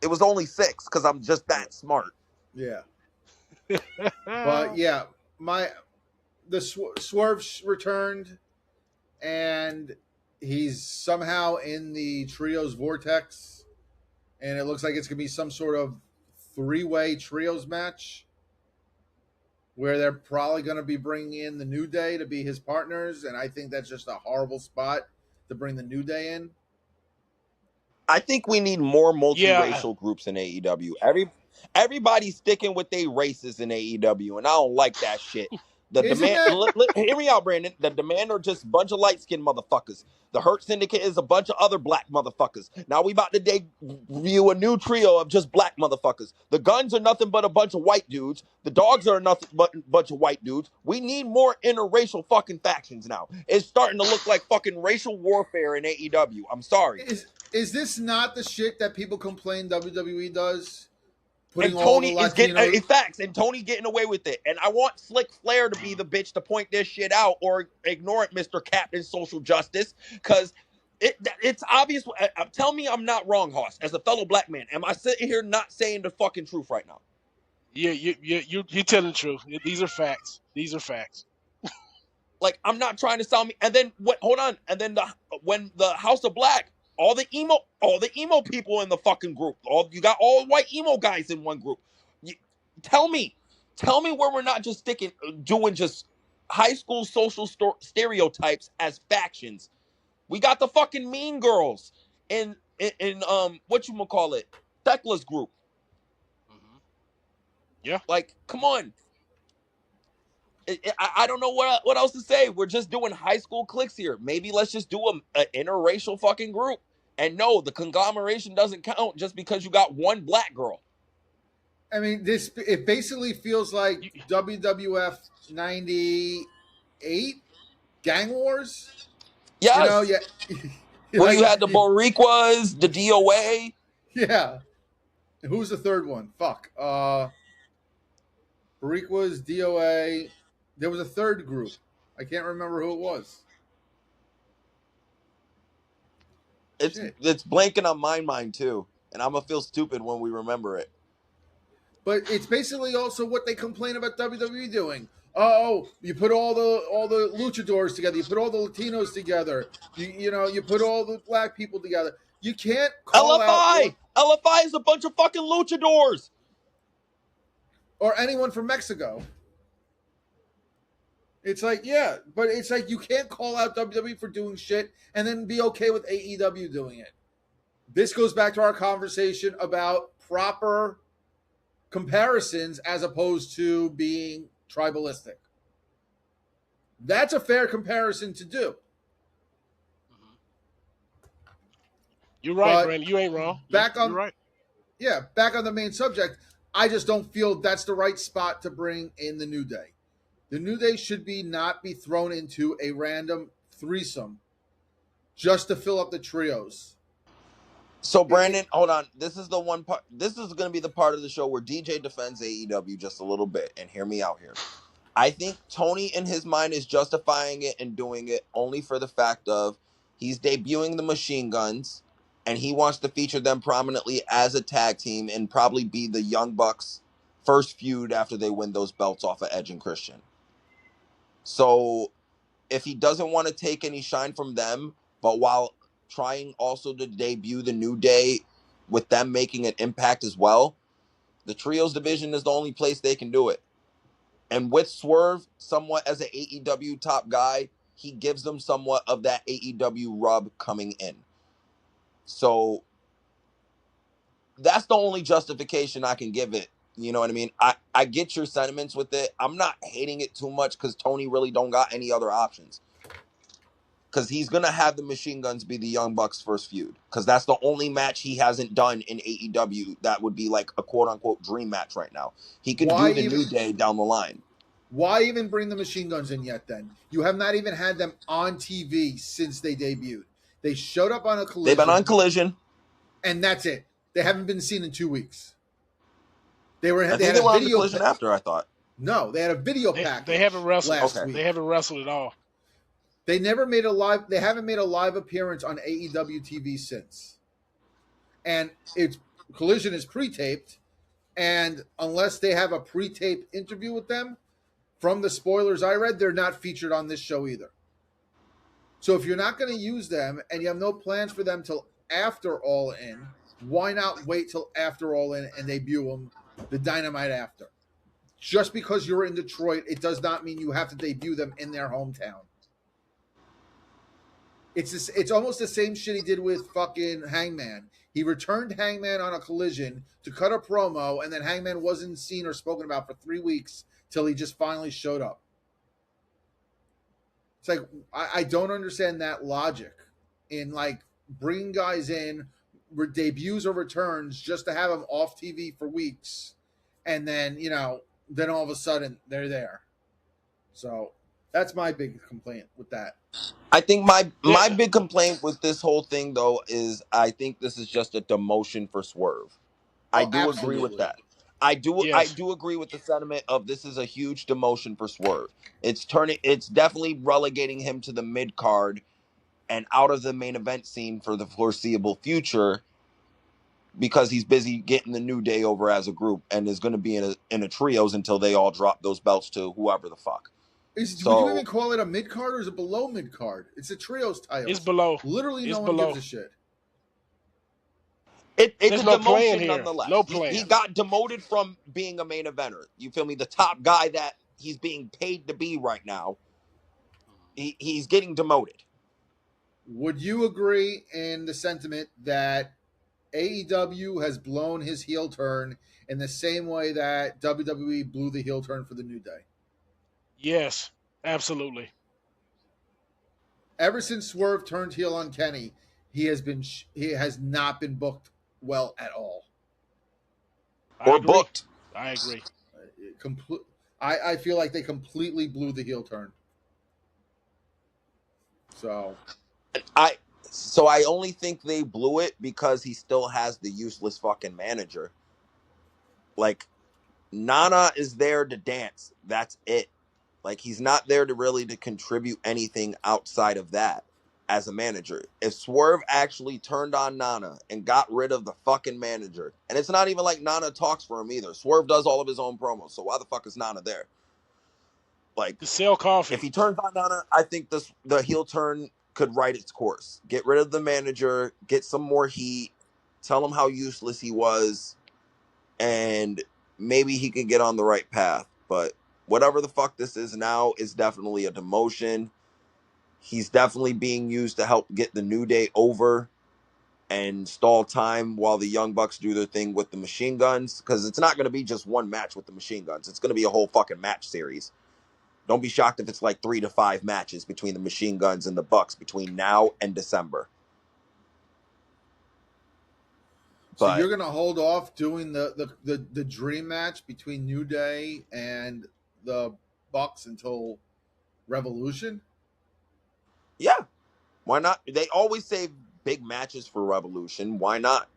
It was only 6 because I'm just that smart. Yeah. But yeah, the Swerve returned, and he's somehow in the trios vortex, and it looks like it's gonna be some sort of three-way trios match where they're probably going to be bringing in the New Day to be his partners, and I think that's just a horrible spot to bring the New Day in. I think we need more Yeah, multiracial groups in AEW. Everybody's sticking with their races in AEW, and I don't like that shit. The Isn't demand, that hear me out, Brandon. The demand are just a bunch of light skinned motherfuckers. The Hurt Syndicate is a bunch of other black motherfuckers. Now we about to debut a new trio of just black motherfuckers. The Guns are nothing but a bunch of white dudes. The Dogs are nothing but a bunch of white dudes. We need more interracial fucking factions now. It's starting to look like fucking racial warfare in AEW. I'm sorry. is this not the shit that people complain WWE does? Putting And all the Tony is getting Latinos. facts, and Tony getting away with it. And I want Slick Flair to be the bitch to point this shit out or ignore it, Mr. Captain Social Justice, because it's obvious. Tell me I'm not wrong, Haas. As a fellow black man, am I sitting here not saying the fucking truth right now? you're telling the truth. These are facts. These are facts. Like, I'm not trying to sound me. And then what? Hold on. And then when the House of Black, all the emo people in the fucking group. You got all white emo guys in one group. You, tell me where we're not just doing just high school social stereotypes as factions. We got the fucking Mean Girls in what you call it, Thekla's group. Mm-hmm. Yeah. Like, come on. I don't know what else to say. We're just doing high school cliques here. Maybe let's just do an interracial fucking group. And no, the conglomeration doesn't count just because you got one black girl. I mean, it basically feels like You, WWF '98 Gang Wars. You know, Yes. yeah, Where you like had the Boricuas, the DOA. yeah. Who's the third one? Fuck. Bariqua's DOA. There was a third group. I can't remember who it was. Shit. It's blanking on my mind too. And I'm gonna feel stupid when we remember it. But it's basically also what they complain about WWE doing. Oh, you put all the luchadors together. You put all the Latinos together. You put all the black people together. You can't call out LFI is a bunch of fucking luchadors. or anyone from Mexico. It's like, yeah, but it's like you can't call out WWE for doing shit and then be okay with AEW doing it. This goes back to our conversation about proper comparisons as opposed to being tribalistic. That's a fair comparison to do. You're right, But Brandon. You ain't wrong. back You're on right. back on the main subject, I just don't feel that's the right spot to bring in the New Day. The New Day should not be thrown into a random threesome just to fill up the trios. So Brandon, hold on. This is the one part. This is going to be the part of the show where DJ defends AEW just a little bit, and hear me out here. I think Tony, in his mind, is justifying it and doing it only for the fact of he's debuting the Machine Guns, and he wants to feature them prominently as a tag team and probably be the Young Bucks' first feud after they win those belts off of Edge and Christian. So if he doesn't want to take any shine from them, but while trying also to debut the New Day with them making an impact as well, the Trios division is the only place they can do it. And with Swerve, somewhat as an AEW top guy, he gives them somewhat of that AEW rub coming in. So that's the only justification I can give it. You know what I mean? I get your sentiments with it. I'm not hating it too much because Tony really don't got any other options. Because he's going to have the Machine Guns be the Young Bucks' first feud. Because that's the only match he hasn't done in AEW that would be like a quote-unquote dream match right now. He can do the New Day down the line. Why even bring the Machine Guns in yet then? You have not even had them on TV since they debuted. They showed up on a Collision. They've been on Collision. And that's it. They haven't been seen in 2 weeks. They were I think they were on the Collision after, I thought. No, they had a video package. They haven't wrestled last week. They haven't wrestled at all. They haven't made a live appearance on AEW TV since. And Collision is pre-taped, and unless they have a pre-taped interview with them, from the spoilers I read, they're not featured on this show either. So if you're not going to use them and you have no plans for them till after All In, why not wait till after All In and debut them the Dynamite after? Just because you're in Detroit, it does not mean you have to debut them in their hometown. It's almost the same shit he did with fucking Hangman. He returned Hangman on a collision to cut a promo, and then Hangman wasn't seen or spoken about for 3 weeks till he just finally showed up. It's like I don't understand that logic in like bringing guys in debuts or returns just to have them off TV for weeks, and then then all of a sudden they're there. So that's my big complaint with that. I think my Yeah. big complaint with this whole thing though is I think this is just a demotion for Swerve. I Oh, do agree with absolutely. that. I Yes. do agree with the sentiment of this is a huge demotion for Swerve. It's definitely relegating him to the mid card and out of the main event scene for the foreseeable future because he's busy getting the New Day over as a group and is going to be in a trios until they all drop those belts to whoever the fuck. Would you So even call it a mid card or is it below mid card? It's the trios It's titles. below. Literally, It's no one gives below. a shit. it's There's a no plan demotion here. No nonetheless. He plan. got demoted from being a main eventer. You feel me? The top guy that he's being paid to be right now. He's getting demoted. Would you agree in the sentiment that AEW has blown his heel turn in the same way that WWE blew the heel turn for the New Day? Yes. Absolutely. Ever since Swerve turned heel on Kenny, he has not been booked well at all. I Or agree. booked. I agree. Complete. I feel like they completely blew the heel turn. So I so I only think they blew it because he still has the useless fucking manager. Like Nana is there to dance. That's it. Like he's not there to really to contribute anything outside of that as a manager. If Swerve actually turned on Nana and got rid of the fucking manager, and it's not even like Nana talks for him either. Swerve does all of his own promos, so why the fuck is Nana there? Like To sell if coffee. he turns on Nana, I think the heel turn could write its course. Get rid of the manager, get some more heat, tell him how useless he was, and maybe he could get on the right path. But whatever the fuck this is now is definitely a demotion. He's definitely being used to help get the New Day over and stall time while the Young Bucks do their thing with the machine guns. Because it's not going to be just one match with the machine guns. It's going to be a whole fucking match series. Don't be shocked if it's like 3 to 5 matches between the machine guns and the Bucks between now and December. So But you're gonna hold off doing the dream match between New Day and the Bucks until Revolution? yeah, why not? They always save big matches for Revolution. Why not?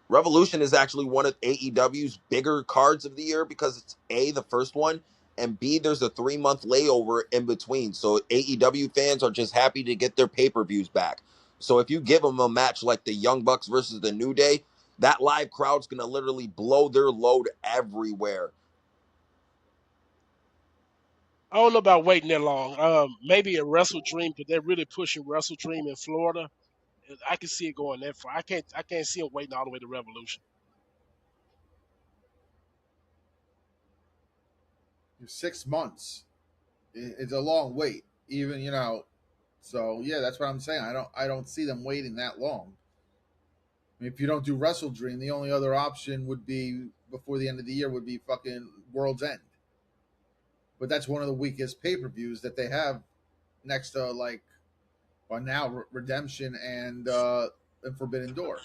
Revolution is actually one of AEW's bigger cards of the year because it's A, the first one, and B, there's a 3 month layover in between. So AEW fans are just happy to get their pay per views back. So if you give them a match like the Young Bucks versus the New Day, that live crowd's going to literally blow their load everywhere. I don't know about waiting that long. Maybe a Wrestle Dream, but they're really pushing Wrestle Dream in Florida. I can see it going that far. I can't see them waiting all the way to Revolution. You're 6 months. It's a long wait. Even So yeah, that's what I'm saying. I don't see them waiting that long. I mean, if you don't do Wrestle Dream, the only other option would be before the end of the year would be fucking World's End. But that's one of the weakest pay per views that they have next to like by now Redemption and Forbidden Door.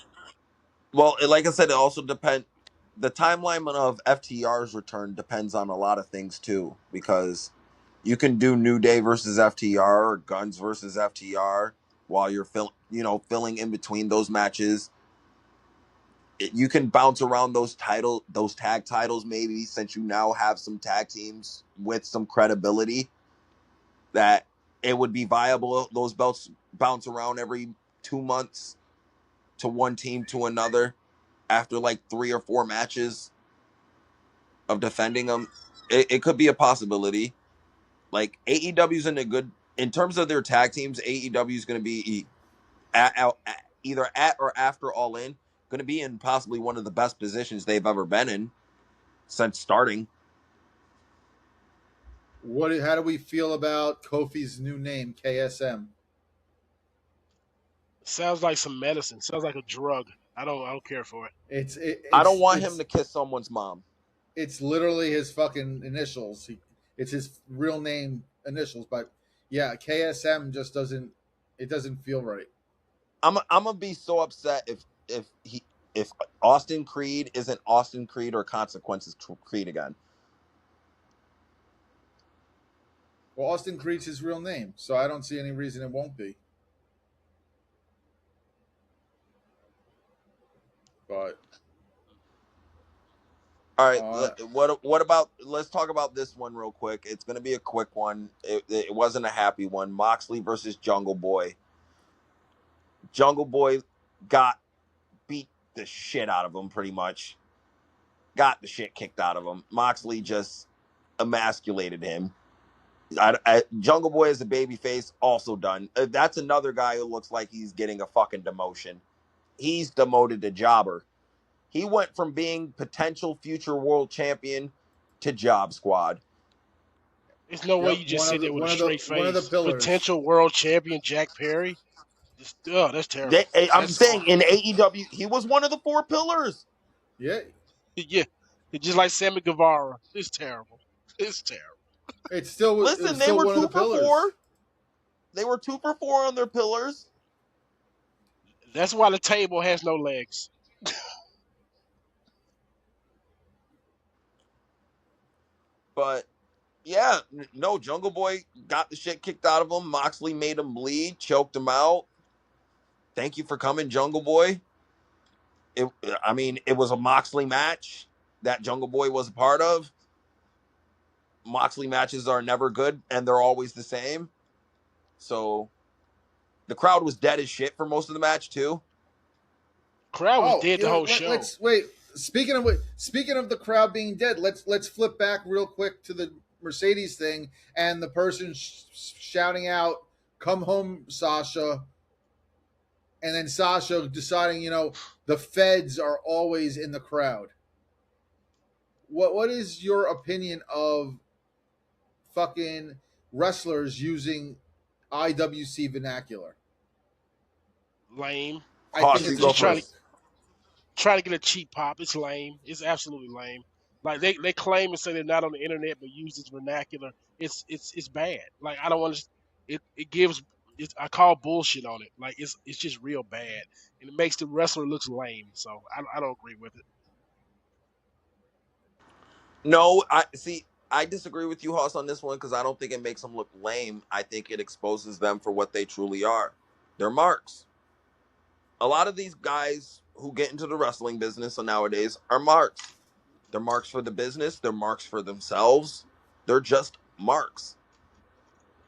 Well, like I said, it also depends. The timeline of FTR's return depends on a lot of things too, because you can do New Day versus FTR or Guns versus FTR while you're filling in between those matches. You can bounce around those tag titles maybe since you now have some tag teams with some credibility that it would be viable. Those belts bounce around every 2 months to one team to another after like 3 or 4 matches of defending them. it could be a possibility. Like AEW's in a good in terms of their tag teams. AEW is going to be either at or after All In, going to be in possibly one of the best positions they've ever been in since starting. How do we feel about Kofi's new name, KSM? Sounds like some medicine. Sounds like a drug. I don't care for it. It's it, I don't it's want him it's to kiss someone's mom. it's literally his fucking initials. It's his real name initials, but yeah, KSM just doesn't. It doesn't feel right. I'm gonna be so upset if Austin Creed isn't Austin Creed or Consequences Creed again. Well, Austin Creed's his real name, so I don't see any reason it won't be. But All right, uh, what about let's talk about this one real quick. It's gonna be a quick one. It wasn't a happy one. Moxley versus Jungle Boy. Jungle Boy got beat the shit out of him pretty much. Got the shit kicked out of him. Moxley just emasculated him. Jungle Boy as a babyface, also done. That's another guy who looks like he's getting a fucking demotion. He's demoted to jobber. He went from being potential future world champion to job squad. There's no way yep, you just sit there with a straight one of the face. pillars. Potential world champion Jack Perry. Just, oh, that's terrible. I'm That's saying awful. in AEW, he was one of the four pillars. Yeah, Yeah, it's just like Sammy Guevara. It's terrible. It's terrible. it was Listen, they still were one of the two for pillars. four. They were 2 for 4 on their pillars. That's why the table has no legs. But yeah, no, Jungle Boy got the shit kicked out of him. Moxley made him bleed, choked him out. Thank you for coming, Jungle Boy. It, I mean, it was a Moxley match that Jungle Boy was a part of. Moxley matches are never good and they're always the same. So the crowd was dead as shit for most of the match too. Crowd was Oh, dead the whole show. let's wait. Speaking of the crowd being dead, let's flip back real quick to the Mercedes thing and the person shouting out, "Come home, Sasha," and then Sasha deciding, the feds are always in the crowd. What is your opinion of fucking wrestlers using IWC vernacular? Lame. I think Hoss, Just you it's go just first. trying to get a cheap pop. It's lame. It's absolutely lame. Like they claim and say they're not on the internet but use this vernacular. It's bad. Like I don't want to. It gives. I call bullshit on it. Like it's just real bad, and it makes the wrestler looks lame. So I don't agree with it. No, I see. I disagree with you, Hoss, on this one because I don't think it makes them look lame. I think it exposes them for what they truly are. They're marks. A lot of these guys who get into the wrestling business nowadays are marks. They're marks for the business. They're marks for themselves. They're just marks.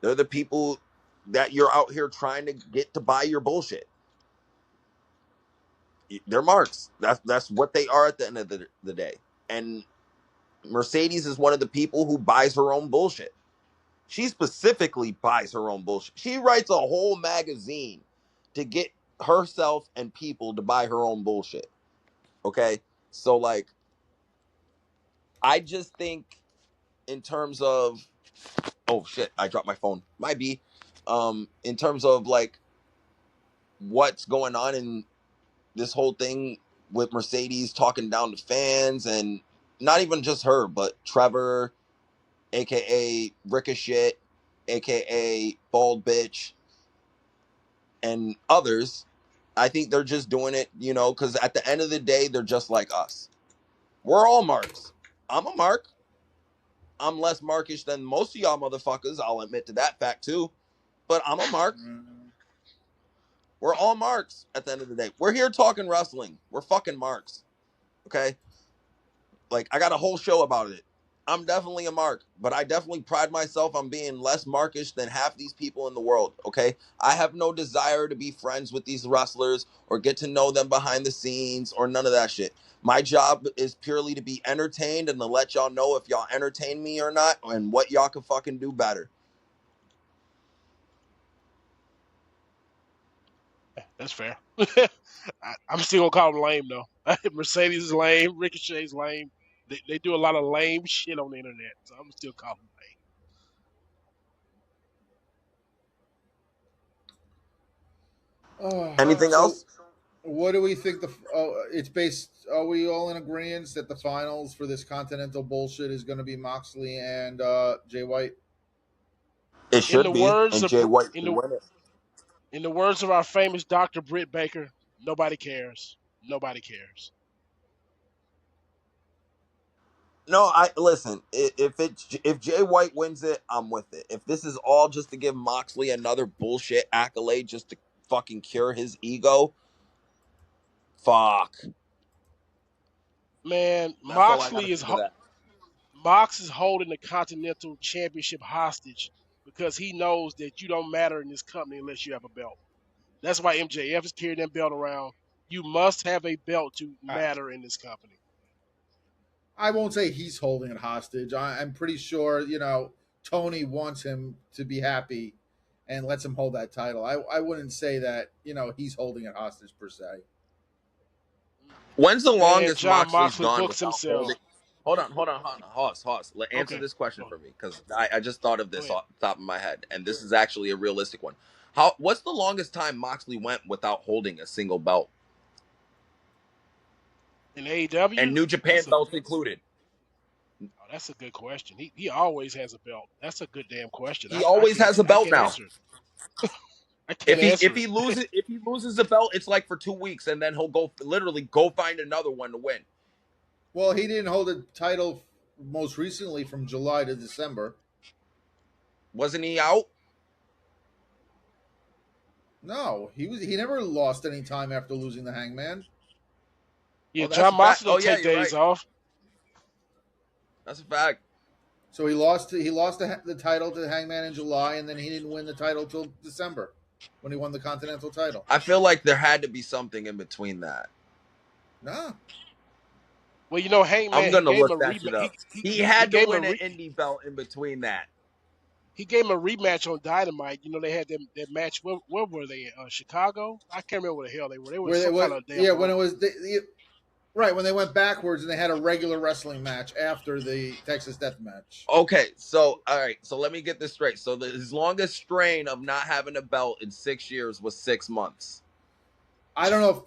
They're the people that you're out here trying to get to buy your bullshit. They're marks. That's what they are at the end of the day. And Mercedes is one of the people who buys her own bullshit. She specifically buys her own bullshit. She writes a whole magazine to get herself and people to buy her own bullshit. Okay? So like I just think in terms of oh shit, I dropped my phone. Might be. In terms of like what's going on in this whole thing with Mercedes talking down to fans and not even just her, but Trevor, aka Ricochet, aka Bald Bitch, and others. I think they're just doing it, because at the end of the day, they're just like us. We're all marks. I'm a mark. I'm less markish than most of y'all motherfuckers. I'll admit to that fact too. But I'm a mark. We're all marks at the end of the day. We're here talking wrestling. We're fucking marks. Okay? Like, I got a whole show about it. I'm definitely a mark, but I definitely pride myself on being less markish than half these people in the world. Okay, I have no desire to be friends with these wrestlers or get to know them behind the scenes or none of that shit. My job is purely to be entertained and to let y'all know if y'all entertain me or not and what y'all can fucking do better. That's fair. I'm still gonna call him lame though. Mercedes is lame. Ricochet's lame. They do a lot of lame shit on the internet, so I'm still calling him Anything So, else? what do we think? It's based. Are we all in agreement that the finals for this Continental bullshit is going to be Moxley and Jay White? It lame. should be, and Jay White should win it. In the words of our famous Dr. Britt Baker, nobody cares. Nobody cares. No, I listen. If Jay White wins it, I'm with it. If this is all just to give Moxley another bullshit accolade just to fucking cure his ego, fuck. Man, That's all I gotta Moxley say to that. Mox is holding the Continental Championship hostage because he knows that you don't matter in this company unless you have a belt. That's why MJF is carrying that belt around. You must have a belt to I, matter in this company. I won't say he's holding it hostage. I'm pretty sure Tony wants him to be happy and lets him hold that title. I wouldn't say that he's holding it hostage per se. When's the Man, longest John Moxley's Moxley gone books without himself. holding? Hold on, Hoss. Answer Okay, this question go, for me because I just thought of go this ahead. off the top of my head, and this is actually a realistic one. What's the longest time Moxley went without holding a single belt, In AEW, and New Japan belts included? that's a good question. He always has a belt. That's a good damn question. He always has a I belt can't now. answer it. I can't answer it. If he loses the belt, it's like for 2 weeks, and then he'll literally go find another one to win. Well, he didn't hold a title most recently from July to December. Wasn't he out? No, he never lost any time after losing the Hangman. Yeah, Oh, that's a John fact. Moxley Oh don't yeah, take you're days right. off. That's a fact. So he lost the title to Hangman in July, and then he didn't win the title till December when he won the Continental title. I feel like there had to be something in between that. No, Well, I'm Hangman, he gonna gave him look a that shit rematch. up. He He had to gave him win an indie belt in between that. he gave him a rematch on Dynamite. They had that match. Where were they? Chicago? I can't remember where the hell they were. They were where they some kind what? of damn Yeah, when road. it was right when they went backwards and they had a regular wrestling match after the Texas Death Match. Okay, so all right, so let me get this straight. So his longest strain of not having a belt in 6 years was 6 months. I don't know if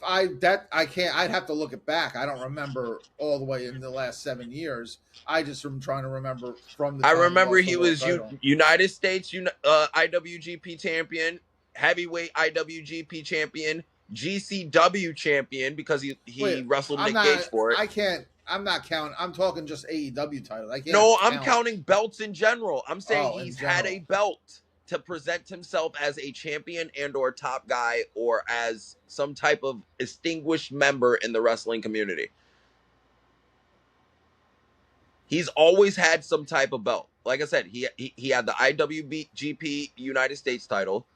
I can't. I'd have to look it back. I don't remember all the way in the last 7 years. I just am trying to remember from the I time he remember lost the he world was title. United States IWGP champion, heavyweight IWGP champion, GCW champion because he Wait, wrestled I'm Nick Gage not. for it. I can't. I'm not counting. I'm talking just AEW title. I can't No, I'm count. counting belts in general. I'm saying Oh, in he's had a general. belt to present himself as a champion and or top guy or as some type of distinguished member in the wrestling community. He's always had some type of belt. Like I said, he had the IWGP United States title.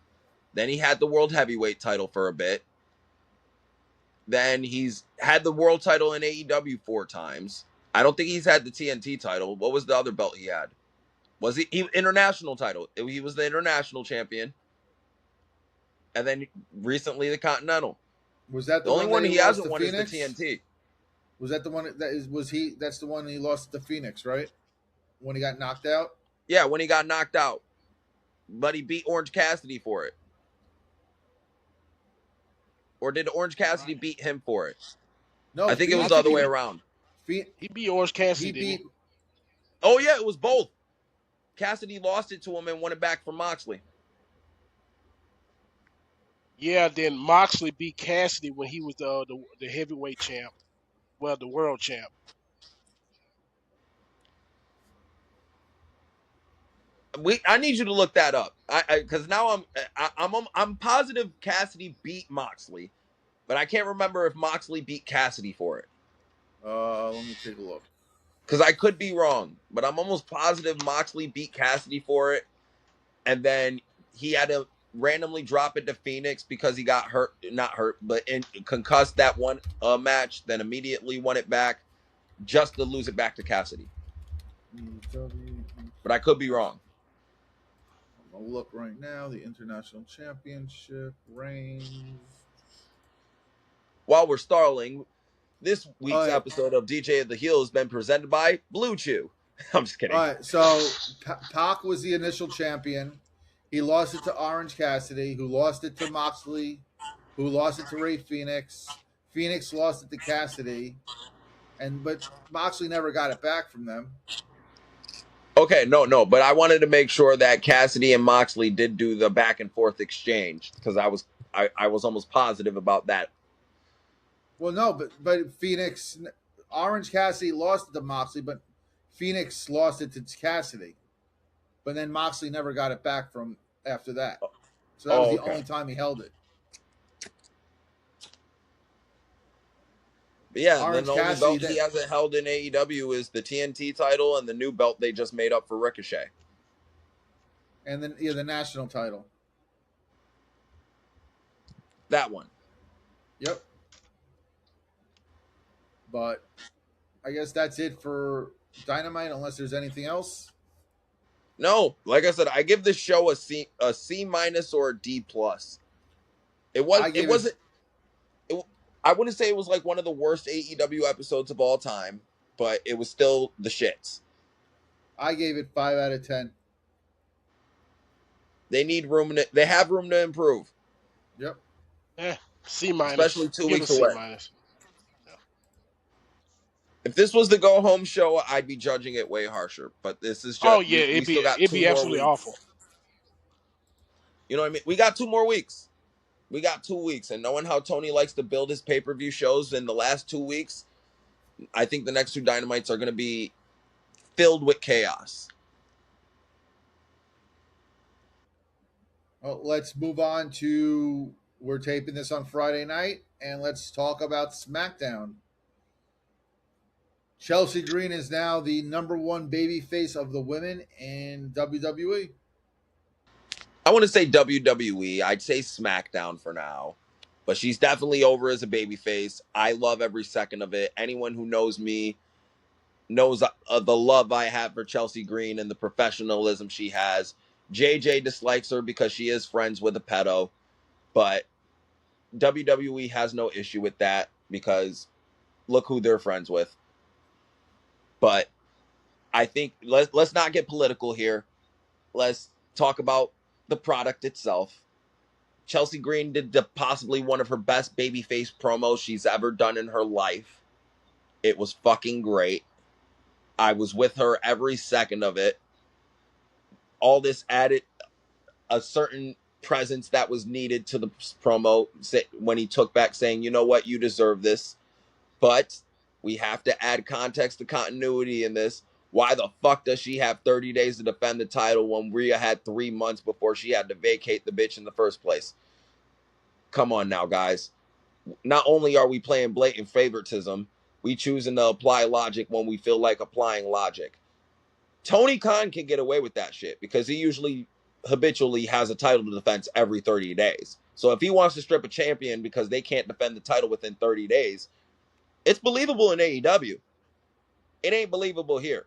Then he had the World Heavyweight title for a bit. Then he's had the world title in AEW 4 times. I don't think he's had the TNT title. What was the other belt he had? Was he international title? He was the international champion, and then recently the Continental. Was that The the only one that one he he lost hasn't to won is the Phoenix? TNT. Was that the one that is? Was he? That's the one he lost to Phoenix, right? When he got knocked out. Yeah, when he got knocked out, but he beat Orange Cassidy for it. Or did Orange Cassidy Right. beat him for it? No, I think it was I the Phoenix think other he way beat around. he beat Orange Cassidy, He didn't he? beat. Oh yeah, it was both. Cassidy lost it to him and won it back from Moxley. Yeah. Then Moxley beat Cassidy when he was the heavyweight champ. Well, the world champ. I need you to look that up. Because now I'm positive Cassidy beat Moxley, but I can't remember if Moxley beat Cassidy for it. Let me take a look. because I could be wrong, but I'm almost positive Moxley beat Cassidy for it, and then he had to randomly drop it to Phoenix because he got hurt, not hurt, but concussed that one match, then immediately won it back just to lose it back to Cassidy. But I could be wrong. I'm gonna look right now. The International Championship reigns. While we're stalling, this week's episode of DJ of the Heel has been presented by Blue Chew. I'm just kidding. All right, so Pac was the initial champion. He lost it to Orange Cassidy, who lost it to Moxley, who lost it to Ray Phoenix. Phoenix lost it to Cassidy, but Moxley never got it back from them. Okay, no, but I wanted to make sure that Cassidy and Moxley did do the back and forth exchange because I was almost positive about that. Well, no, but Phoenix, Orange Cassidy lost it to Moxley, but Phoenix lost it to Cassidy. But then Moxley never got it back from after that. So that was the only time he held it. But yeah, and then the only belt he hasn't held in AEW is the TNT title and the new belt they just made up for Ricochet. And then the national title. That one. Yep. But I guess that's it for Dynamite, unless there's anything else. No, like I said, I give this show a C minus or a D plus. I wouldn't say it was like one of the worst AEW episodes of all time, but it was still the shits. I gave it 5 out of 10. They have room to improve. Yep. C minus. Especially 2 weeks away. Yeah. If this was the go home show, I'd be judging it way harsher. But this is just it'd be absolutely awful. You know what I mean? We got 2 more weeks. We got 2 weeks, and knowing how Tony likes to build his pay-per-view shows in the last 2 weeks, I think the next 2 Dynamites are going to be filled with chaos. Well, let's move on to, we're taping this on Friday night, and let's talk about SmackDown. Chelsea Green is now the #1 babyface of the women in WWE. I want to say WWE. I'd say SmackDown for now. But she's definitely over as a babyface. I love every second of it. Anyone who knows me knows the love I have for Chelsea Green and the professionalism she has. JJ dislikes her because she is friends with a pedo. But WWE has no issue with that because look who they're friends with. But I think let's not get political here. Let's talk about the product itself. Chelsea Green did possibly one of her best babyface promos she's ever done in her life. It was fucking great. I was with her every second of it. All this added a certain presence that was needed to the promo when he took back saying, you know what, you deserve this. But we have to add context to continuity in this. Why the fuck does she have 30 days to defend the title when Rhea had 3 months before she had to vacate the bitch in the first place? Come on now, guys. Not only are we playing blatant favoritism, we choosing to apply logic when we feel like applying logic. Tony Khan can get away with that shit because he usually habitually has a title defense every 30 days. So if he wants to strip a champion because they can't defend the title within 30 days, it's believable in AEW. It ain't believable here.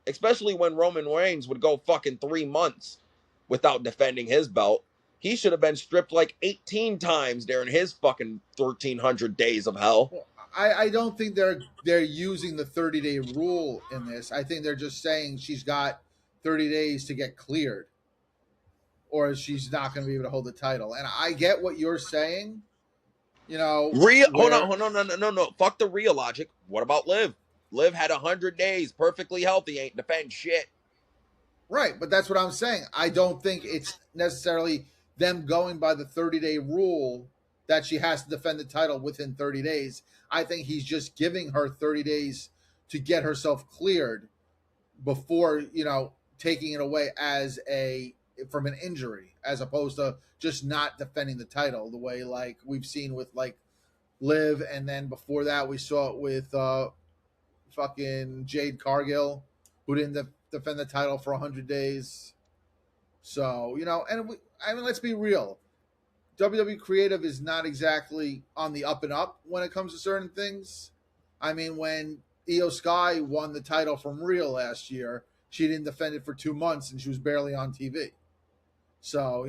Especially when Roman Reigns would go fucking 3 months without defending his belt. He should have been stripped like 18 times during his fucking 1,300 days of hell. Well, I don't think they're using the 30-day rule in this. I think they're just saying she's got 30 days to get cleared, or she's not going to be able to hold the title. And I get what you're saying. You know, hold on, no. Fuck the Rhea logic. What about Liv? Liv had 100 days, perfectly healthy, ain't defend shit. Right, but that's what I'm saying. I don't think it's necessarily them going by the 30-day rule that she has to defend the title within 30 days. I think he's just giving her 30 days to get herself cleared before, taking it away from an injury, as opposed to just not defending the title the way like we've seen with like Liv, and then before that we saw it with fucking Jade Cargill, who didn't defend the title for 100 days. So, and I mean, let's be real. WWE Creative is not exactly on the up and up when it comes to certain things. I mean, when Io Sky won the title from Real last year, she didn't defend it for 2 months and she was barely on TV. So,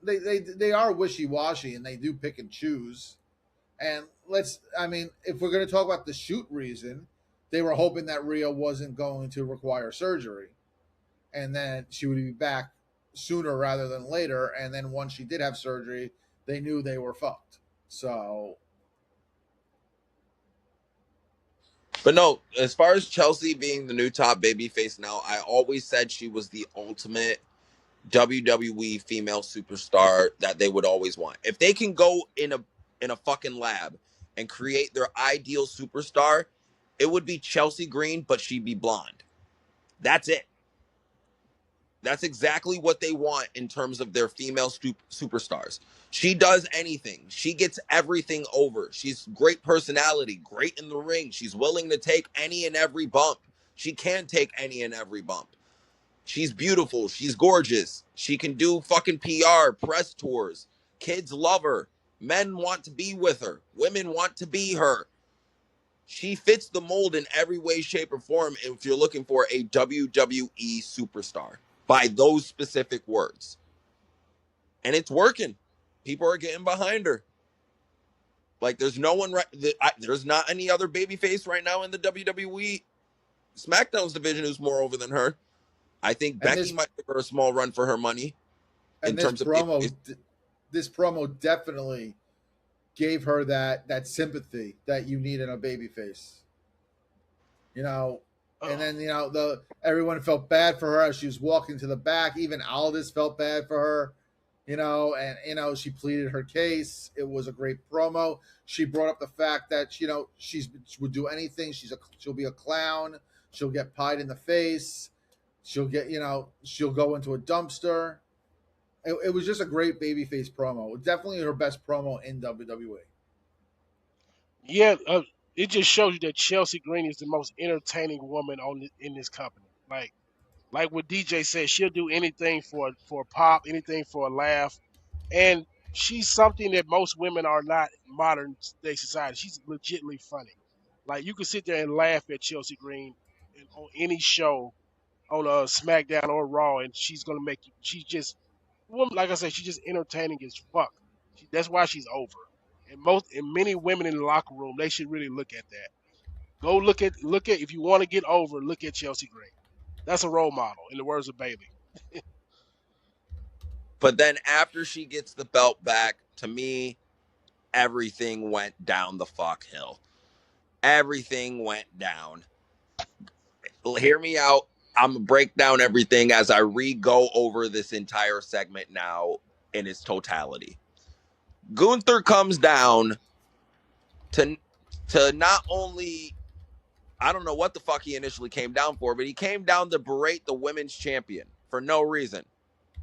they are wishy washy and they do pick and choose. And I mean, if we're going to talk about the shoot reason, they were hoping that Rhea wasn't going to require surgery and then she would be back sooner rather than later. And then once she did have surgery, they knew they were fucked. So, But no, as far as Chelsea being the new top babyface now, I always said she was the ultimate WWE female superstar that they would always want. If they can go in a fucking lab and create their ideal superstar, it would be Chelsea Green, but she'd be blonde. That's it. That's exactly what they want in terms of their female superstars. She does anything. She gets everything over. She's great personality, great in the ring. She's willing to take any and every bump. She can take any and every bump. She's beautiful. She's gorgeous. She can do fucking PR, press tours. Kids love her. Men want to be with her. Women want to be her. She fits the mold in every way, shape, or form if you're looking for a WWE superstar by those specific words. And it's working. People are getting behind her. Like, there's no one there's not any other babyface right now in the WWE SmackDown's division who's more over than her. I think and Becky might give her a small run for her money in this terms of promo, babyface. this promo definitely gave her that sympathy that you need in a babyface. You know, and then everyone felt bad for her as she was walking to the back. Even Aldis felt bad for her. And she pleaded her case. It was a great promo. She brought up the fact that she would do anything. She'll be a clown. She'll get pied in the face. She'll go into a dumpster. It was just a great babyface promo. Definitely her best promo in WWE. Yeah, it just shows you that Chelsea Green is the most entertaining woman in this company. Like what DJ said, she'll do anything for a pop, anything for a laugh, and she's something that most women are not in modern day society. She's legitimately funny. Like you can sit there and laugh at Chelsea Green on any show on SmackDown or Raw, and she's gonna make you. She's just woman, like I said, she's just entertaining as fuck. That's why she's over. And many women in the locker room, they should really look at that. Go look at if you want to get over, look at Chelsea Green. That's a role model, in the words of Bailey. But then after she gets the belt back, to me, everything went down the fuck hill. Everything went down. Hear me out. I'm gonna break down everything as I re-go over this entire segment now in its totality. Gunther comes down to not only, I don't know what the fuck he initially came down for, but he came down to berate the women's champion for no reason.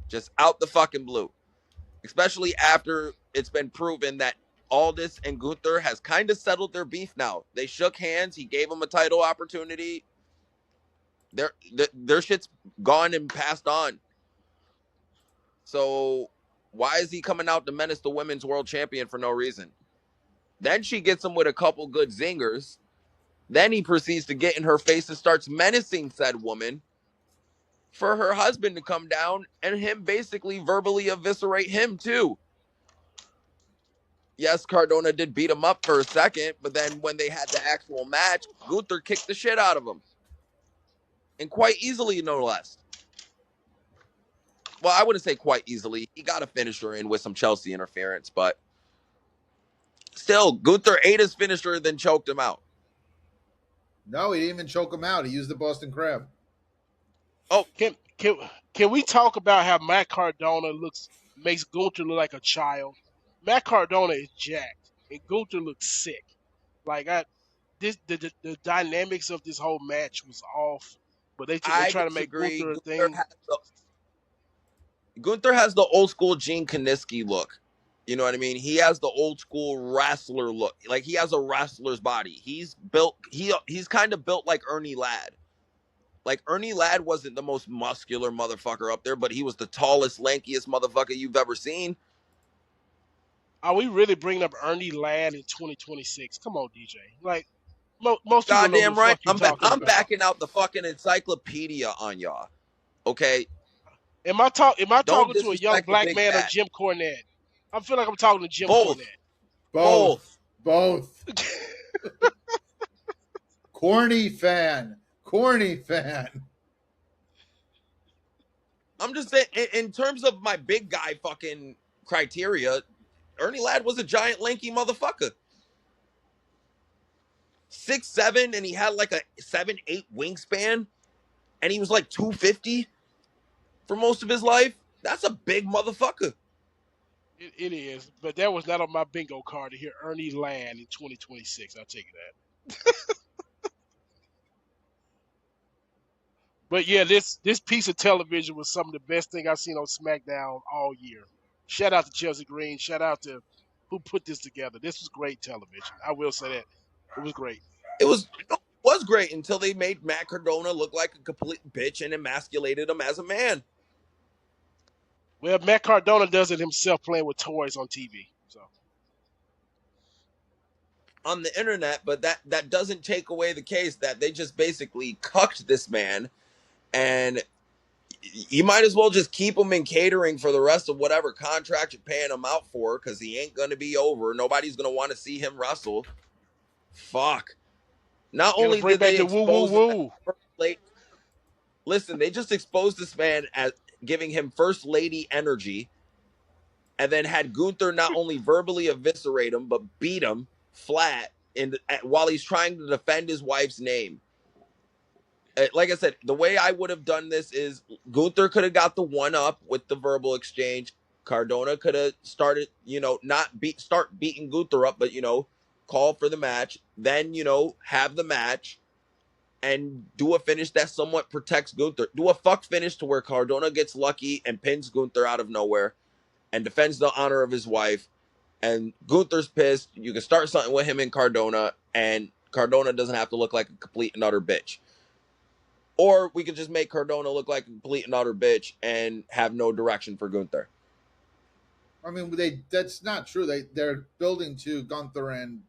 Just out the fucking blue. Especially after it's been proven that Aldis and Gunther has kind of settled their beef now. They shook hands. He gave him a title opportunity. Their shit's gone and passed on. So why is he coming out to menace the women's world champion for no reason? Then she gets him with a couple good zingers. Then he proceeds to get in her face and starts menacing said woman for her husband to come down and him basically verbally eviscerate him too. Yes, Cardona did beat him up for a second, but then when they had the actual match, Gunther kicked the shit out of him. And quite easily, no less. Well, I wouldn't say quite easily. He got a finisher in with some Chelsea interference, but still, Gunther ate his finisher, then choked him out. No, he didn't even choke him out. He used the Boston Crab. Oh, Can can can we talk about how Matt Cardona makes Gunther look like a child? Matt Cardona is jacked, and Gunther looks sick. Like I, this the dynamics of this whole match was off, but they I try to make disagree. Gunther a thing. Gunther has the old school Gene Kaniski look. You know what I mean? He has the old school wrestler look. Like he has a wrestler's body. He's built. He's kind of built like Ernie Ladd. Like Ernie Ladd wasn't the most muscular motherfucker up there, but he was the tallest, lankiest motherfucker you've ever seen. Are we really bringing up Ernie Ladd in 2026? Come on, DJ. Like most people know who Goddamn the right. fuck you talking I'm about. backing out the fucking encyclopedia on y'all. Okay, Am I don't talking to a young disrespect the black big man or cat. Jim Cornette? I feel like I'm talking to Jim Both, Both. both. Both. Cornette. Corny fan. Corny fan. I'm just saying, in terms of my big guy fucking criteria, Ernie Ladd was a giant, lanky motherfucker. 6'7", and he had like a 7'8" wingspan, and he was like 250 for most of his life. That's a big motherfucker. It is, but that was not on my bingo card to hear Ernie Ladd in 2026. I'll take that. But yeah, this piece of television was some of the best thing I've seen on SmackDown all year. Shout out to Chelsea Green. Shout out to who put this together. This was great television. I will say that it was great. It was great until they made Matt Cardona look like a complete bitch and emasculated him as a man Well, Matt Cardona does it himself, playing with toys on TV. So on the internet. But that doesn't take away the case that they just basically cucked this man, and you might as well just keep him in catering for the rest of whatever contract you're paying him out for, because he ain't going to be over. Nobody's going to want to see him wrestle. Fuck. Not it'll only bring did back they the woo woo expose him as woo. first lady, listen, they just exposed this man as giving him first lady energy, and then had Gunther not only verbally eviscerate him but beat him flat while he's trying to defend his wife's name. Like I said, the way I would have done this is Gunther could have got the one up with the verbal exchange. Cardona could have started, not start beating Gunther up, but call for the match. Then have the match and do a finish that somewhat protects Gunther. Do a fuck finish to where Cardona gets lucky and pins Gunther out of nowhere and defends the honor of his wife. And Gunther's pissed. You can start something with him and Cardona, and Cardona doesn't have to look like a complete and utter bitch. Or we could just make Cardona look like a complete and utter bitch and have no direction for Gunther. I mean, that's not true. They're building to Gunther and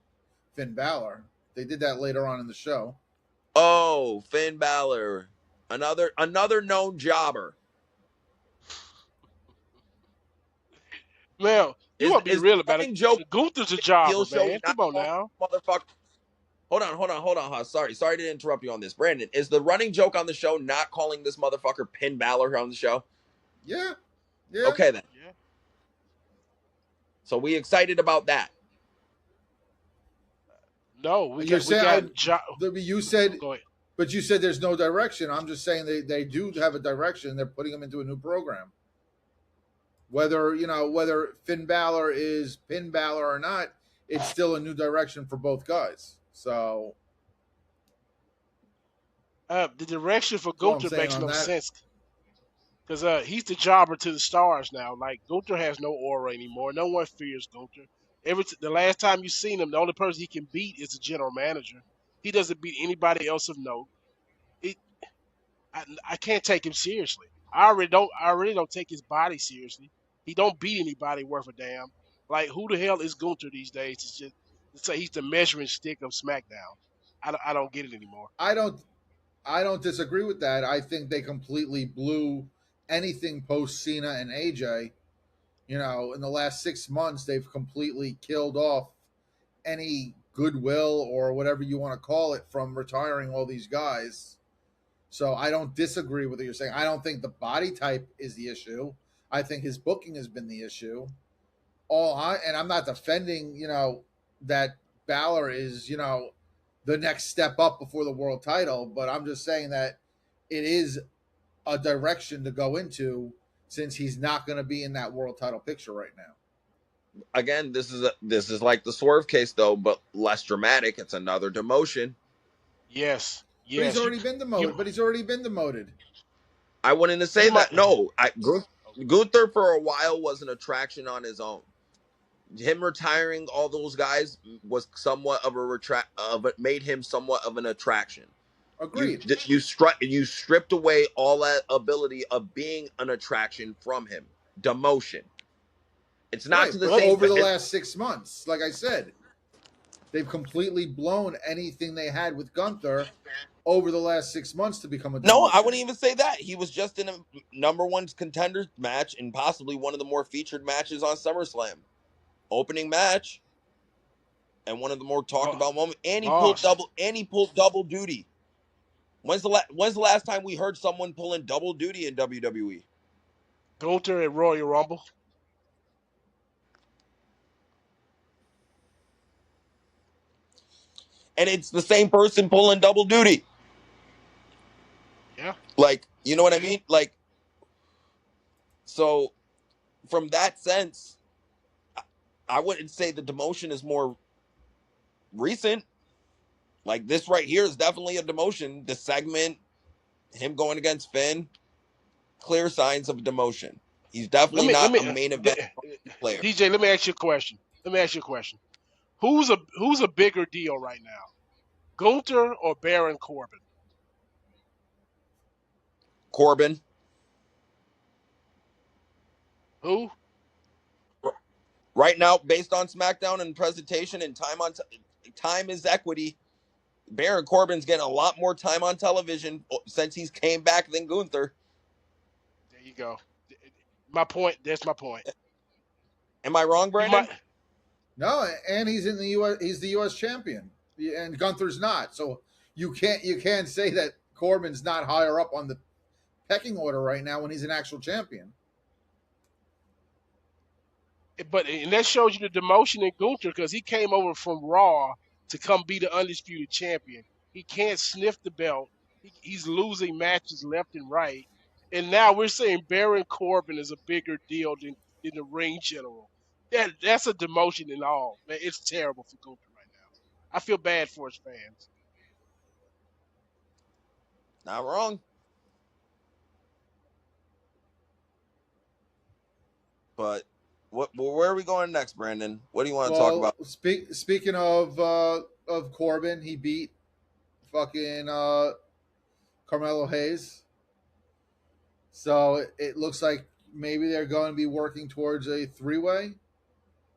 Finn Balor. They did that later on in the show. Oh, Finn Balor, another known jobber. Well, you want to be Is real the about it. running joke Gunther's a heel jobber, show man. not Come on calling now. motherfucker? Hold on, Haas. Sorry to interrupt you on this, Brandon. Is the running joke on the show not calling this motherfucker Finn Balor on the show? Yeah. Yeah. Okay then. Yeah. So we excited about that. No, we You're got we saying got. you said, Go ahead. but you said there's no direction. I'm just saying they do have a direction. They're putting them into a new program. Whether Finn Balor is Finn Balor or not, it's still a new direction for both guys. So The direction for that's all I'm Gunther saying makes on no that. sense because he's the jobber to the stars now. Like Gunther has no aura anymore. No one fears Gunther. The last time you seen him, the only person he can beat is the general manager. He doesn't beat anybody else of note. It, I can't take him seriously. I already don't take his body seriously. He don't beat anybody worth a damn. Like who the hell is Gunther these days? It's say he's the measuring stick of SmackDown. I don't get it anymore. I don't disagree with that. I think they completely blew anything post Cena and AJ. In the last 6 months, they've completely killed off any goodwill or whatever you want to call it from retiring all these guys. So I don't disagree with what you're saying. I don't think the body type is the issue. I think his booking has been the issue. And I'm not defending, that Balor is, the next step up before the world title, but I'm just saying that it is a direction to go into since he's not going to be in that world title picture right now. Again, this is like the Swerve case though, but less dramatic. It's another demotion. Yes, But he's yes. already been demoted. I wouldn't say You might. that. No, Gunther for a while was an attraction on his own. him retiring all those guys was somewhat of made him somewhat of an attraction. Agreed. You stripped away all that ability of being an attraction from him. Demotion. It's not Right. to the But Well, same. over the last 6 months, like I said, they've completely blown anything they had with Gunther over the last 6 months to become a No, I demotion. wouldn't even say that. He was just in a number one contender match and possibly one of the more featured matches on SummerSlam. Opening match and one of the more talked Bo- about moments. And he pulled Boss, double duty. When's the last time we heard someone pulling double duty in WWE? Gunther at Royal Rumble. And it's the same person pulling double duty. Yeah. Like, you know what I mean? Like, so from that sense, I wouldn't say the demotion is more recent. Like this right here is definitely a demotion. The segment, him going against Finn, clear signs of demotion. He's Let definitely me let not me a main event player. DJ. Let me ask you a question. Let me ask you a question. Who's a bigger deal right now? Gunther or Baron Corbin? Corbin, Who? right now, based on SmackDown and presentation and time is equity. Baron Corbin's getting a lot more time on television since he's came back than Gunther. There you go. My point. That's my point. Am I wrong, You might. Brandon? No, and he's in the U.S. He's the U.S. champion, and Gunther's not. So you can't say that Corbin's not higher up on the pecking order right now when he's an actual champion. But and that shows you the demotion in Gunther because he came over from Raw to come be the undisputed champion. He can't sniff the belt. He's losing matches left and right. And now we're saying Baron Corbin is a bigger deal than the ring general. That's a demotion in all. Man, it's terrible for Gunther right now. I feel bad for his fans. Not wrong. But where are we going next, Brandon? What do you want to talk Well, about? speaking of Corbin, he beat fucking Carmelo Hayes. So it looks like maybe they're going to be working towards a 3-way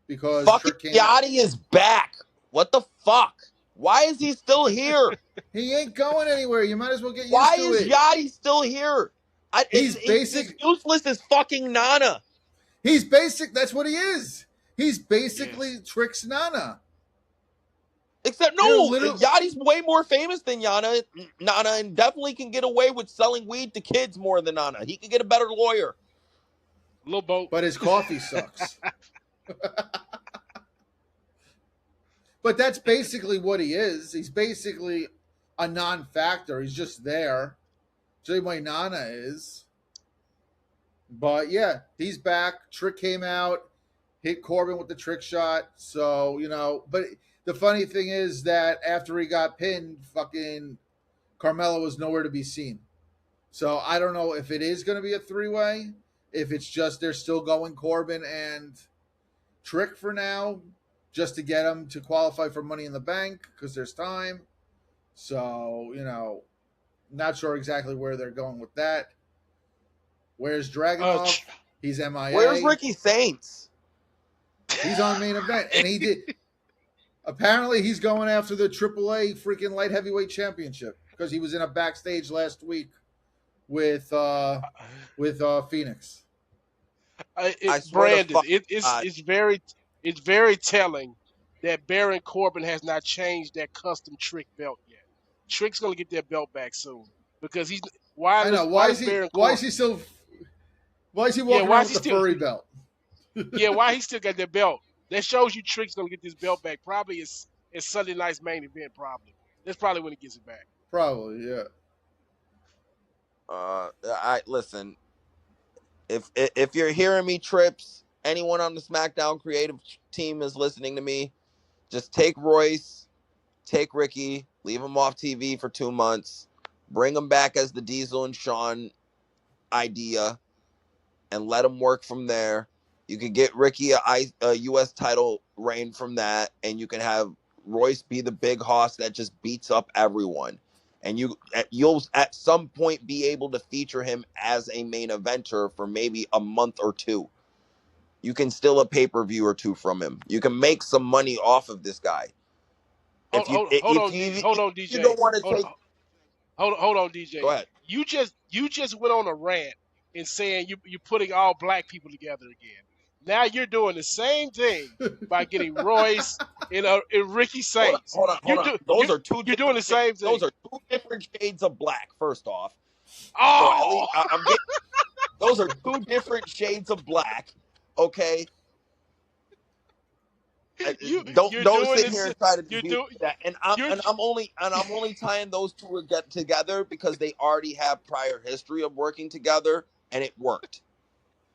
because Fucking Trick came out. Yachty is back. What the fuck? Why is he still here? He ain't going anywhere. You might as well get used Why to is it. Yachty still here? He's He's as basic. useless as fucking Nana. He's basic. That's what he is. He's Yes. basically Trick's Nana. Except They're no, little. Yachty's way more famous than Nana, and definitely can get away with selling weed to kids more than Nana. He could get a better lawyer. Little boat. But his coffee sucks. But that's basically what he is. He's basically a non-factor. He's just there. Same way Nana is. But yeah, he's back. Trick came out, hit Corbin with the trick shot. So, but the funny thing is that after he got pinned, fucking Carmelo was nowhere to be seen. So I don't know if it is going to be a 3-way, if it's just they're still going Corbin and Trick for now, just to get him to qualify for Money in the Bank because there's time. So, not sure exactly where they're going with that. Where's Uh, Dragunov? He's MIA. Where's Ricky Saints? He's on main event, and he did. Apparently, he's going after the AAA freaking light heavyweight championship because he was in a backstage last week with Phoenix. I swear to Brandon, fuck God. it's very telling that Baron Corbin has not changed that custom Trick belt yet. Trick's gonna get that belt back soon because I know. why does Baron Why is Corbin he still? Why is he yeah walking why around is with he the still furry belt? why he still got that belt? That shows you Trick's gonna get this belt back. Probably it's Sunday night's main event. Probably that's probably when he gets it back. Probably, yeah. I listen. If you're hearing me, Trips, anyone on the SmackDown creative team is listening to me. Just take Royce, take Ricky, leave him off TV for 2 months, bring him back as the Diesel and Shawn idea, and let him work from there. You could get Ricky a U.S. title reign from that, and you can have Royce be the big hoss that just beats up everyone. And you'll at some point be able to feature him as a main eventer for maybe a month or two. You can steal a pay-per-view or two from him. You can make some money off of this guy. Hold, hold, hold on, hold on, If you DJ. don't want to Hold, take, hold on, go DJ. ahead. You just went on a rant and saying you're putting all black people together again. Now you're doing the same thing by getting Royce and Ricky Saints. Hold on. You're doing the same Those thing. are two different shades of black. First off, so at Oh, least I'm getting those are two different shades of black. Okay, you're don't doing sit here this. and try to You're dispute doing that. you're I'm only tying those two get together because they already have prior history of working together, and it worked.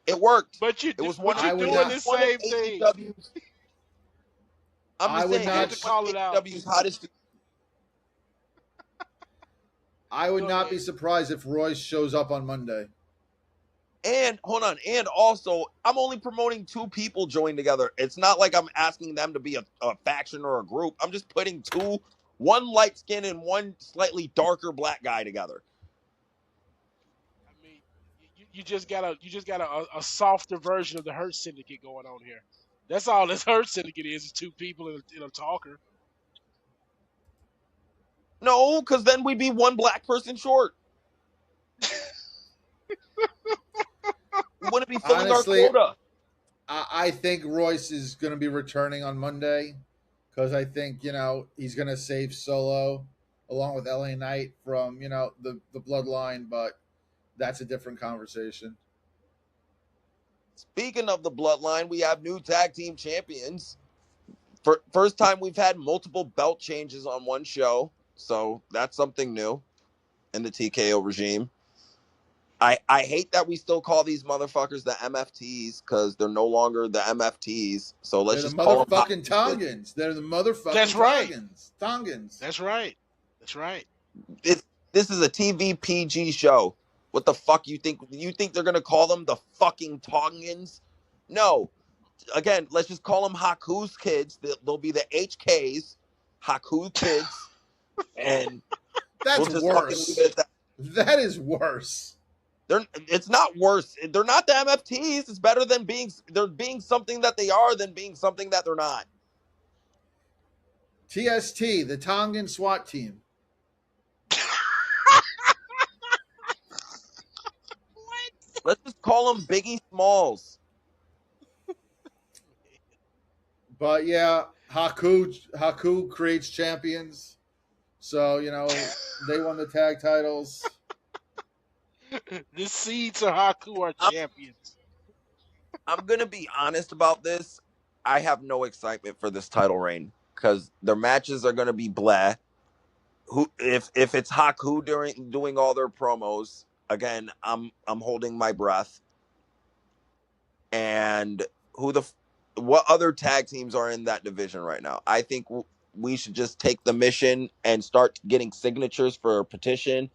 It worked. It was one but of you're I would doing not. the same thing. AEW's. I'm I just would saying I it had not. to was one of call it out. AEW's hottest. I would Go not be ahead. surprised if Royce shows up on Monday. And hold on, and also, I'm only promoting two people join together. It's not like I'm asking them to be a faction or a group. I'm just putting one light skin and one slightly darker black guy together. I mean, you just got a softer version of the Hurt Syndicate going on here. That's all this Hurt Syndicate is two people in a talker. No, because then we'd be one black person short. We wouldn't be filling our Honestly, quota. I think Royce is going to be returning on Monday because I think he's going to save Solo along with LA Knight from the bloodline, but that's a different conversation. Speaking of the bloodline, we have new tag team champions. First time we've had multiple belt changes on one show, so that's something new in the TKO regime. I hate that we still call these motherfuckers the MFTs because they're no longer the MFTs. So let's They're the just call them motherfucking Haas kids. Tongans. They're the motherfucking That's right. Tongans. Tongans. That's right. That's right. This is a TV PG show. What the fuck you think? You think they're gonna call them the fucking Tongans? No. Again, let's just call them Haku's kids. They'll be the HKs, Haku kids, and we'll That's just fucking leave it worse. at that. That is worse. It's not worse. They're not the MFTs. It's better than being something that they are than being something that they're not. TST, the Tongan SWAT team. Let's just call them Biggie Smalls. But yeah, Haku creates champions. So, they won the tag titles. The seeds of Haku are I'm, champions. I'm gonna be honest about this. I have no excitement for this title reign because their matches are gonna be blah. Who if it's Haku during doing all their promos again? I'm holding my breath. And who the what other tag teams are in that division right now? I think we should just take the mission and start getting signatures for a petition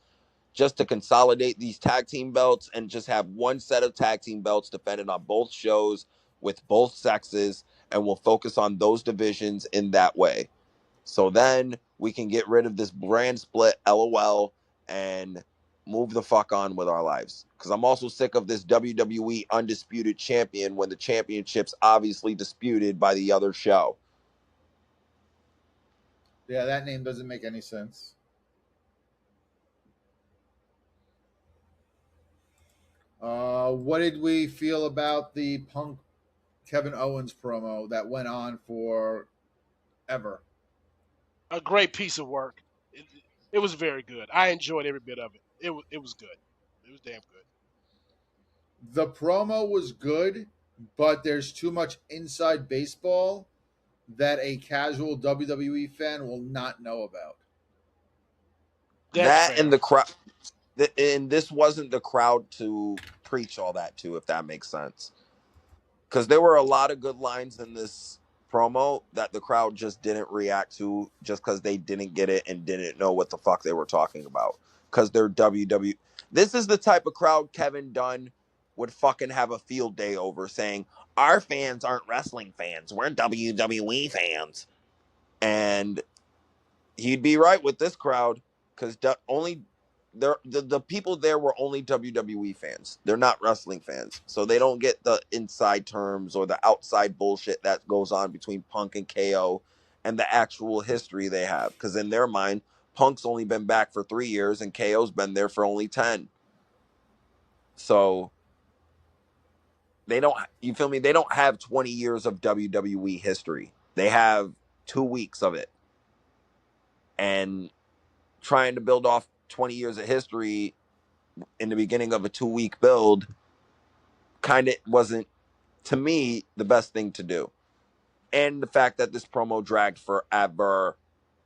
just to consolidate these tag team belts and just have one set of tag team belts defended on both shows with both sexes, and we'll focus on those divisions in that way. So then we can get rid of this brand split, LOL, and move the fuck on with our lives. Because I'm also sick of this WWE undisputed champion when the championship's obviously disputed by the other show. Yeah, that name doesn't make any sense. What did we feel about the Punk Kevin Owens promo that went on for ever? A great piece of work. It was very good. I enjoyed every bit of it. It was good. It was damn good. The promo was good, but there's too much inside baseball that a casual WWE fan will not know about. That's That and fair. the crowd, and this wasn't the crowd to preach all that to, if that makes sense. Because there were a lot of good lines in this promo that the crowd just didn't react to just because they didn't get it and didn't know what the fuck they were talking about. Because they're This is the type of crowd Kevin Dunn would fucking have a field day over saying, our fans aren't wrestling fans. We're WWE fans. And he'd be right with this crowd because only the people there were only WWE fans. They're not wrestling fans, so they don't get the inside terms or the outside bullshit that goes on between Punk and KO and the actual history they have. Because in their mind, Punk's only been back for 3 years and KO's been there for only 10. So they don't. You feel me? They don't have 20 years of WWE history. They have 2 weeks of it, and trying to build off 20 years of history in the beginning of a 2 week build kind of wasn't, to me, the best thing to do. And the fact that this promo dragged forever.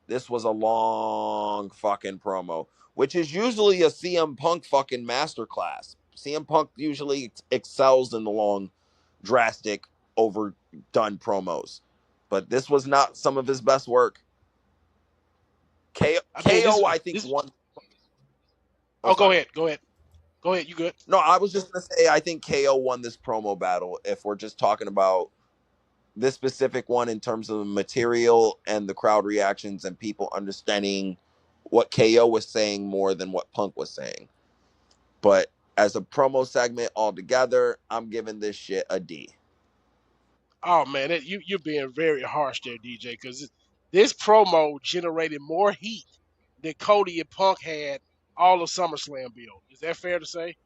This was a long fucking promo, which is usually a CM Punk fucking masterclass. CM Punk usually excels in the long, drastic, overdone promos. But this was not some of his best work. I mean, KO, I think, won. Oh, Oh, go sorry. ahead. Go ahead. Go ahead. You good? No, I was just gonna say I think KO won this promo battle. If we're just talking about this specific one in terms of the material and the crowd reactions and people understanding what KO was saying more than what Punk was saying. But as a promo segment altogether, I'm giving this shit a D. Oh man, you're being very harsh there, DJ, because this promo generated more heat than Cody and Punk had all of SummerSlam build. Is that fair to say?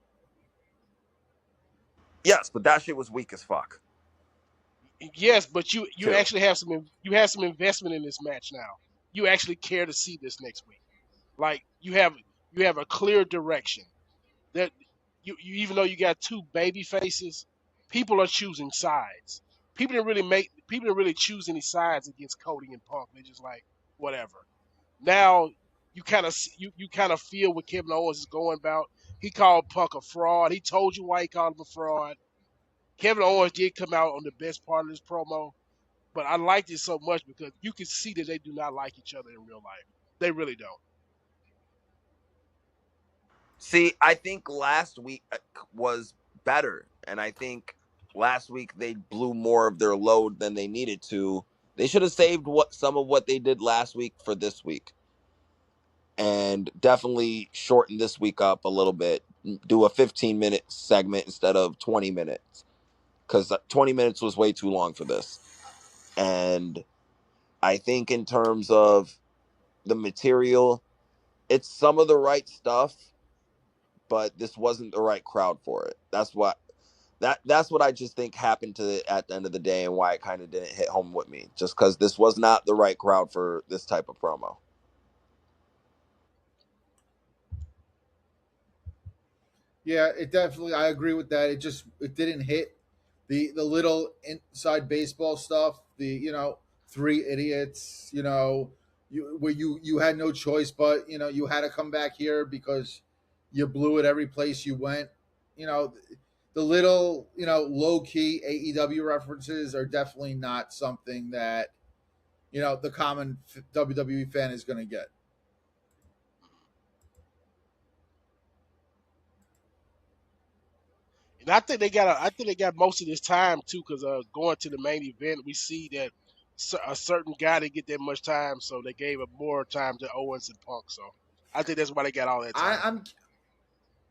Yes, but that shit was weak as fuck Yes, but you too. actually have you have some investment in this match now. You actually care to see this next week. Like you have a clear direction. That you even though you got two baby faces, people are choosing sides. People didn't really choose any sides against Cody and Punk. They're just like whatever. Now you kind of feel what Kevin Owens is going about. He called Punk a fraud. He told you why he called him a fraud. Kevin Owens did come out on the best part of this promo, but I liked it so much because you can see that they do not like each other in real life. They really don't. See, I think last week was better, and I think last week they blew more of their load than they needed to. They should have saved some of what they did last week for this week, and definitely shorten this week up a little bit. Do a 15-minute segment instead of 20 minutes, because 20 minutes was way too long for this. And I think in terms of the material, it's some of the right stuff, but this wasn't the right crowd for it. That's what I just think happened to it at the end of the day, and why it kind of didn't hit home with me. Just because this was not the right crowd for this type of promo. Yeah, it definitely. I agree with that. It didn't hit the little inside baseball stuff. The three idiots. Where you had no choice, but you had to come back here because you blew it every place you went. You know the little low key AEW references are definitely not something that the common WWE fan is going to get. And I think they got most of this time too, because going to the main event, we see that a certain guy didn't get that much time, so they gave up more time to Owens and Punk. So I think that's why they got all that I, time. I'm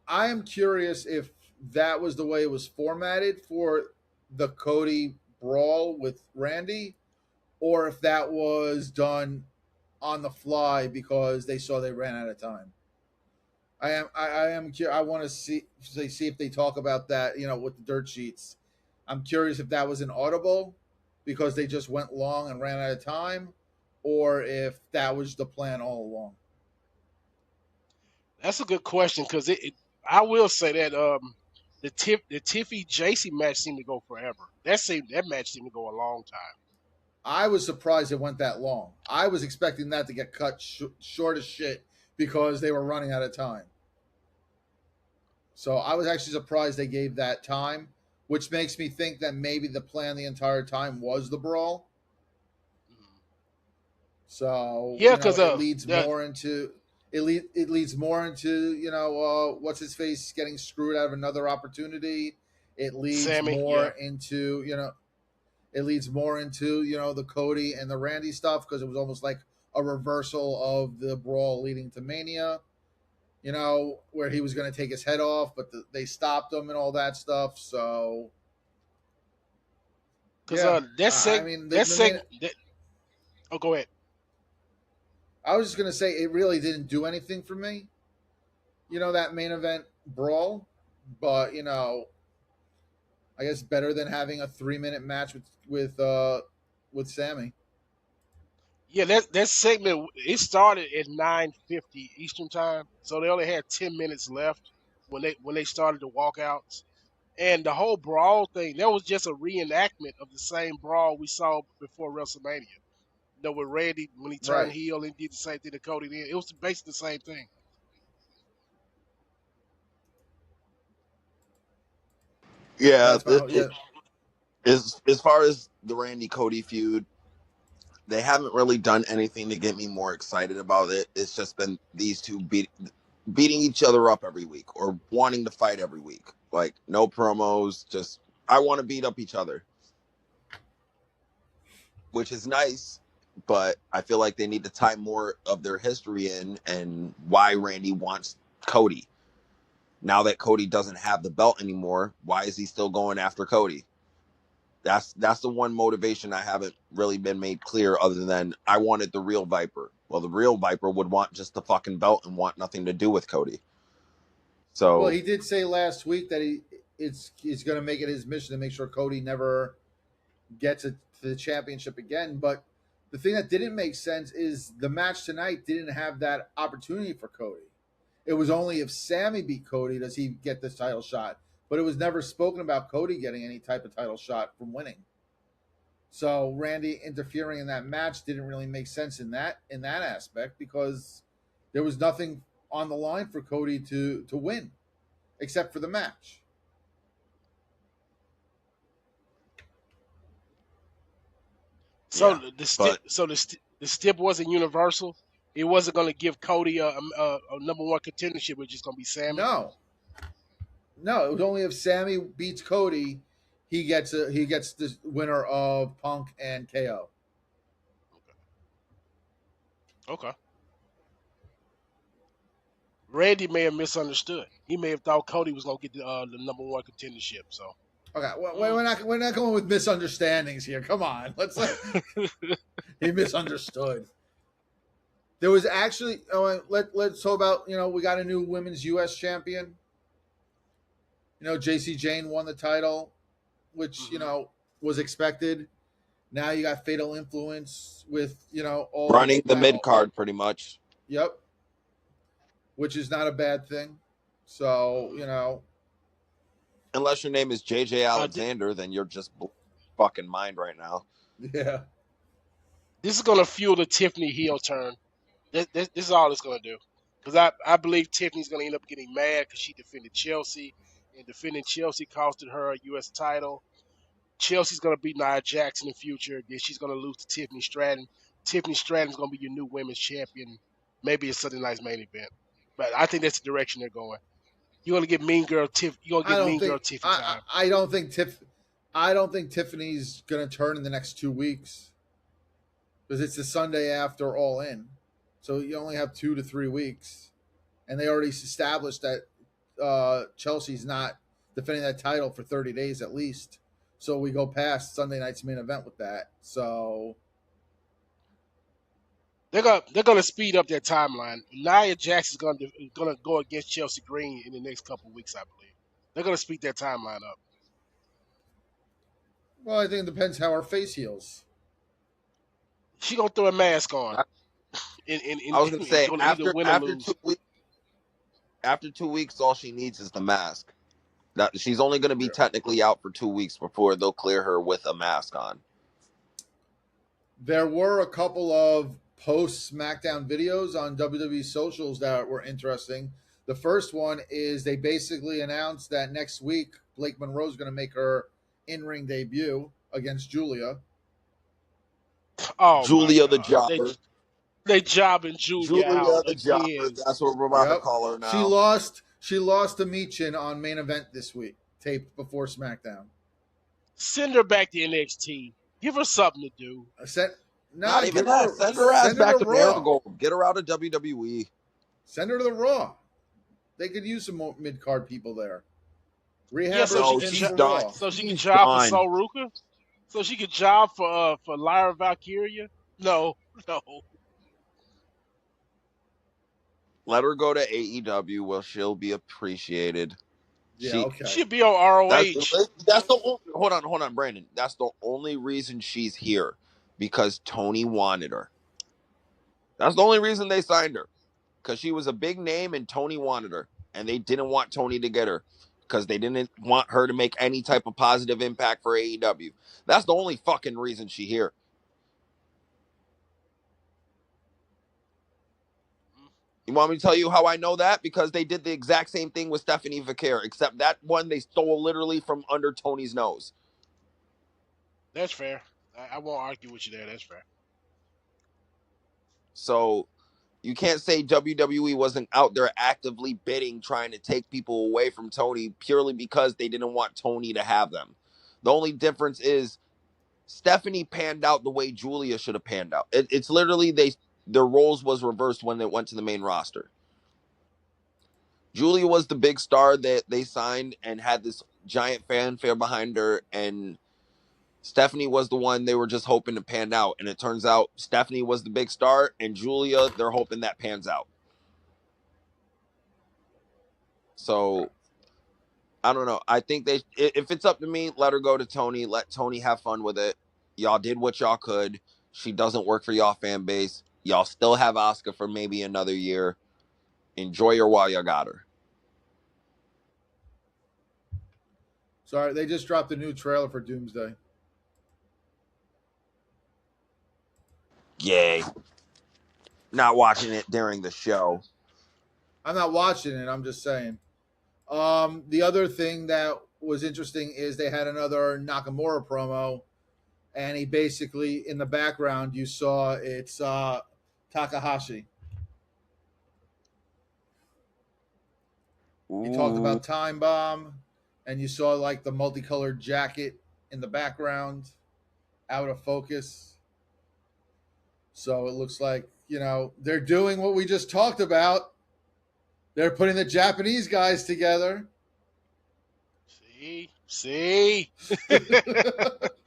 I am curious if that was the way it was formatted for the Cody brawl with Randy, or if that was done on the fly because they saw they ran out of time. I want to see if they talk about that. With the dirt sheets. I'm curious if that was an audible because they just went long and ran out of time, or if that was the plan all along. That's a good question because I will say that the Tiffy JC match seemed to go forever. That match seemed to go a long time. I was surprised it went that long. I was expecting that to get cut short as shit because they were running out of time. So I was actually surprised they gave that time, which makes me think that maybe the plan the entire time was the brawl. Mhm. So Yeah, because it leads more into it leads more into what's his face getting screwed out of another opportunity, it leads Sammy, more yeah, into the Cody and the Randy stuff because it was almost like a reversal of the brawl leading to Mania. Where he was going to take his head off, but they stopped him and all that stuff. So because yeah, that I seg mean that the main. seg that. Oh, go ahead. I was just going to say it really didn't do anything for me. That main event brawl, but I guess better than having a 3-minute match with Sammy. Yeah, that segment it started at 9:50 Eastern time, so they only had 10 minutes left when they started the walkouts. And the whole brawl thing, that was just a reenactment of the same brawl we saw before WrestleMania. With Randy when he turned Right. heel and did the same thing to Cody. Then it was basically the same thing. Yeah, That's my it yeah. is as far as the Randy Cody feud. They haven't really done anything to get me more excited about it. It's just been these two beating each other up every week or wanting to fight every week. Like no promos, just I want to beat up each other, which is nice, but I feel like they need to tie more of their history in and why Randy wants Cody. Now that Cody doesn't have the belt anymore, why is he still going after Cody? That's the one motivation I haven't really been made clear other than I wanted the real Viper. Well, the real Viper would want just the fucking belt and want nothing to do with Cody. Well, So he did say last week that he's going to make it his mission to make sure Cody never gets it to the championship again. But the thing that didn't make sense is the match tonight didn't have that opportunity for Cody. It was only if Sammy beat Cody does he get this title shot. But it was never spoken about Cody getting any type of title shot from winning. So Randy interfering in that match didn't really make sense in that aspect because there was nothing on the line for Cody to win except for the match. So yeah, the but the stip wasn't universal. It wasn't going to give Cody a number one contendership. It was just going to be Sammy. No, no, it was only if Sammy beats Cody, he gets the winner of Punk and KO. Okay. Randy may have misunderstood. He may have thought Cody was going to get the number one contendership. So. Okay, Mm. we're not going with misunderstandings here. Come on, he misunderstood. There was actually let's talk about we got a new women's U.S. champion. JC Jane won the title, which Hmm. was expected. Now you got Fatal Influence with all running of the that. mid card pretty much. Yep, which is not a bad thing. So Hmm. Unless your name is JJ Uh, Alexander, then you're just fucking mind right now. yeah, this is going to fuel the Tiffany heel turn. This is all it's going to do. Because I believe Tiffany's going to end up getting mad because she defended Chelsea. And defending Chelsea costed her a U.S. title. Chelsea's going to beat Nia Jax in the future. Then she's going to lose to Tiffany Stratton. Tiffany Stratton's going to be your new women's champion. Maybe a Sunday night's main event. But I think that's the direction they're going. You're going to get Mean Girl Tiff. You're going to I get don't Mean Girl think Tiffy time. I don't think I don't think Tiffany's gonna turn in the next 2 weeks because it's the Sunday after All In, so you only have 2 to 3 weeks, and they already established that Chelsea's not defending that title for 30 days at least. So we go past Sunday night's main event with that. So They're gonna speed up their timeline. Nia Jax is gonna go against Chelsea Green in the next couple of weeks, I believe. They're gonna speed their timeline up. well, I think it depends how her face heals. She gonna throw a mask on I, I was gonna and say gonna either win or after two lose. weeks, after 2 weeks, all she needs is the mask. That she's only going to be Yeah. technically out for 2 weeks before they'll clear her with a mask on. There were a couple of post SmackDown videos on WWE socials that were interesting. The first one is they basically announced that next week Blake Monroe is going to make her in-ring debut against Julia. Oh my Julia the God, Jobber. they jobbing Julia out Julia the Jobber. again. That's what we're about to Yep. call her She now. lost. She lost to Michin on main event this week. taped before SmackDown. Send her back to NXT. Give her something to do. Send, Not nah, even give her that. to Send her ass send her back to to Raw. Marigold. Get her out of WWE. Send her to the Raw. They could use some more mid card people there. Yeah, Rehab so her she No, could in she's for done. Raw. so she could She's job for done. Sol Ruka. So she could job for Lyra Valkyria. No, no. Let her go to AEW where she'll be appreciated. Yeah, She okay. She'd be on that's ROH. that's the only, hold on, Brandon. That's the only reason she's here because Tony wanted her. That's the only reason they signed her because she was a big name and Tony wanted her, and they didn't want Tony to get her because they didn't want her to make any type of positive impact for AEW. That's the only fucking reason she here. You want me to tell you how I know that? Because they did the exact same thing with Stephanie Vaquer, except that one they stole literally from under Tony's nose. That's fair. I won't argue with you there. That's fair. So you can't say WWE wasn't out there actively bidding, trying to take people away from Tony purely because they didn't want Tony to have them. The only difference is Stephanie panned out the way Julia should have panned out. It's literally their roles was reversed when they went to the main roster. Julia was the big star that they signed and had this giant fanfare behind her, and Stephanie was the one they were just hoping to pan out. And it turns out Stephanie was the big star, and Julia, they're hoping that pans out. Okay. So I don't know. I think if it's up to me, let her go to Tony. Let Tony have fun with it. Y'all did what y'all could. She doesn't work for y'all fan base. Y'all still have Asuka for maybe another year. Enjoy her while y'all got her. Sorry, they just dropped a new trailer for Doomsday. Yay. Not watching it during the show. I'm not watching it. I'm just saying. The other thing that was interesting is they had another Nakamura promo, and he basically in the background you saw it's Takahashi. He talked Ooh. about Time Bomb, and you saw like the multicolored jacket in the background, out of focus. So it looks like they're doing what we just talked about. They're putting the Japanese guys together. See.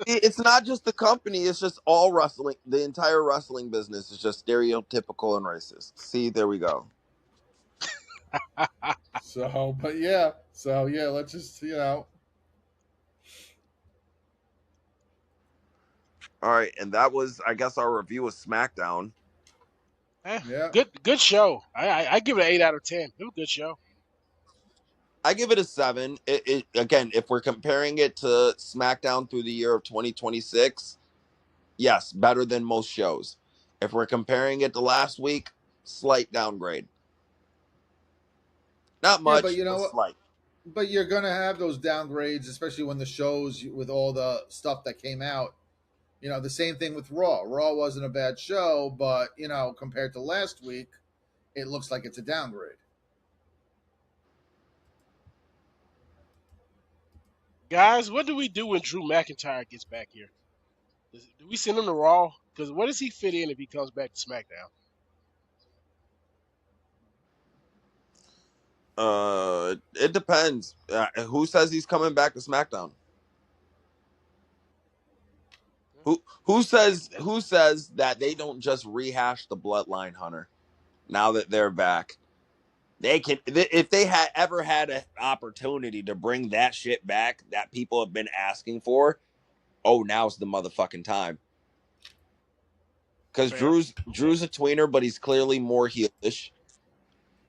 It's not just the company, it's just all wrestling. The entire wrestling business is just stereotypical and racist. See, there we go. So yeah, let's just All right, and that was, I guess, our review of SmackDown. Eh, yeah. good show. I give it an 8 out of 10. It was a good show. I give it a 7. It again, if we're comparing it to SmackDown through the year of 2026, yes, better than most shows. If we're comparing it to last week, slight downgrade. Not Yeah, but much, you know but what? slight. But you're gonna have those downgrades, especially when the shows with all the stuff that came out. The same thing with Raw. Raw wasn't a bad show, but compared to last week, it looks like it's a downgrade. Guys, what do we do when Drew McIntyre gets back here? Do we send him to Raw? Because where does he fit in if he comes back to SmackDown? It depends. Who says he's coming back to SmackDown? Who says that they don't just rehash the Bloodline, Hunter? Now that they're back, they can. If they had ever had an opportunity to bring that shit back that people have been asking for, oh, now's the motherfucking time. Because Fair. Drew's a tweener, but he's clearly more heelish.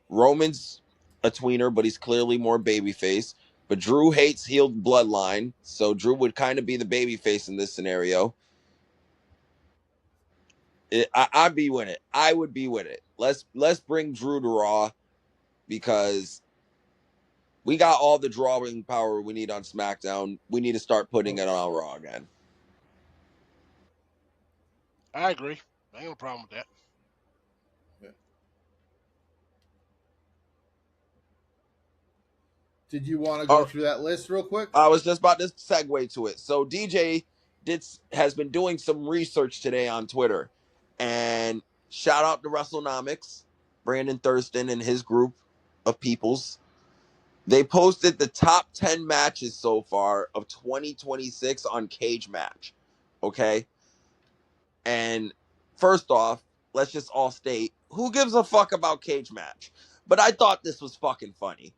Roman's a tweener, but he's clearly more babyface. But Drew hates healed bloodline, so Drew would kind of be the babyface in this scenario. I'd be with it. I would be with it. Let's bring Drew to Raw because we got all the drawing power we need on SmackDown. We need to start putting Oh it on shit! Raw again. I agree. I ain't no problem with that. Yeah. Did you want to go Oh, through that list real quick? I was just about to segue to it. So DJ has been doing some research today on Twitter, and shout out to WrestleNomics, Brandon Thurston and his group of peoples. They posted the top 10 matches so far of 2026 on Cage Match. Okay? And first off, let's just all state who gives a fuck about Cage Match? But I thought this was fucking funny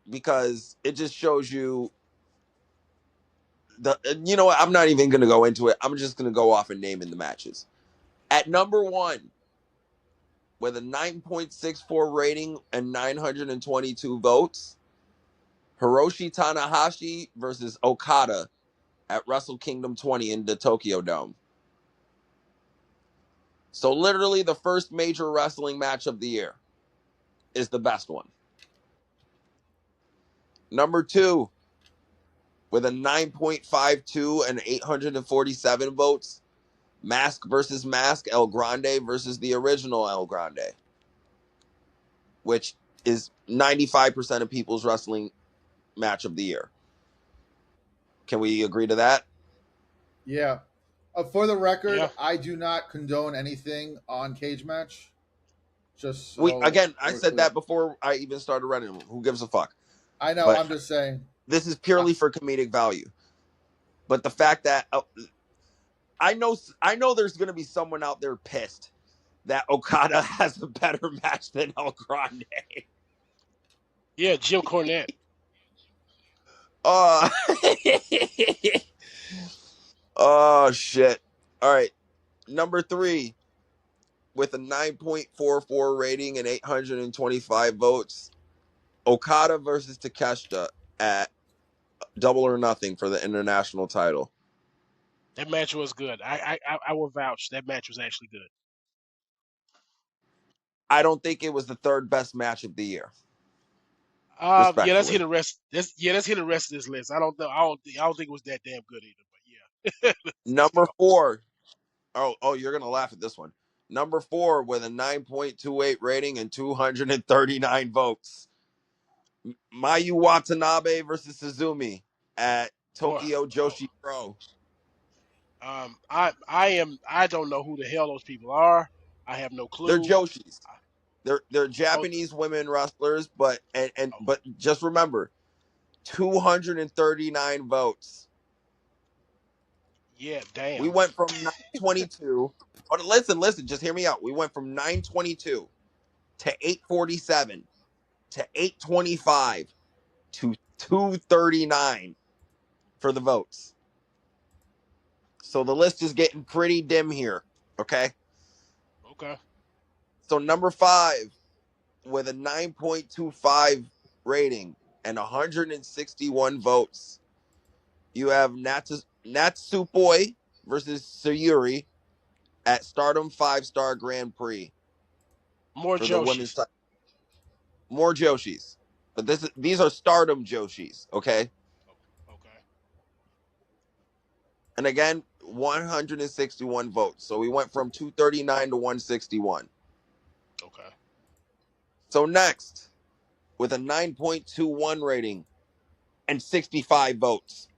because it just shows you you know what? I'm not even going to go into it. I'm just going to go off and naming the matches. At number 1, with a 9.64 rating and 922 votes, Hiroshi Tanahashi versus Okada at Wrestle Kingdom 20 in the Tokyo Dome. So literally the first major wrestling match of the year is the best one. Number 2, with a 9.52 and 847 votes, Mask versus Mask, El Grande versus the original El Grande, which is 95% of people's wrestling match of the year. Can we agree to that? Yeah. For the record, Yeah. I do not condone anything on Cage Match. Just We so again, I we're said clear. that before I even started running them. Who gives a fuck? I know. But I'm just saying. this is purely for comedic value. But the fact that I know there's going to be someone out there pissed that Okada has a better match than El Grande. Yeah, Jim Cornette. Oh, oh shit! All right, number 3 with a 9.44 rating and 825 votes, Okada versus Takeshita at Double or Nothing for the international title. That match was good. I will vouch that match was actually good. I don't think it was the third best match of the year, Yeah, let's hit respectfully. the rest. Let's hit the rest of this list. I don't know. I don't think it was that damn good either. But yeah, let's Number go. 4. Oh, you're gonna laugh at this one. Number 4 with a 9.28 rating and 239 votes. Mayu Watanabe versus Suzumi at Boy, Tokyo oh, Joshi Pro. I don't know who the hell those people are. I have no They're clue. Joshis. They're Oh, Japanese women wrestlers, but oh but just remember, 239 votes. yeah, We damn. went from 922. Oh, listen, just hear me out. We went from 922 to 847 to 825 to 239 for the votes. So the list is getting pretty dim here. Okay. Okay. So number 5 with a 9.25 rating and 161 votes, you have Natsupoi versus Sayuri at Stardom 5-Star Grand Prix More for the women's Joshis. title. More Joshis. But these are Stardom Joshis, okay? Okay. And again, 161 votes. So we went from 239 to 161. Okay. So next, with a 9.21 rating and 65 votes,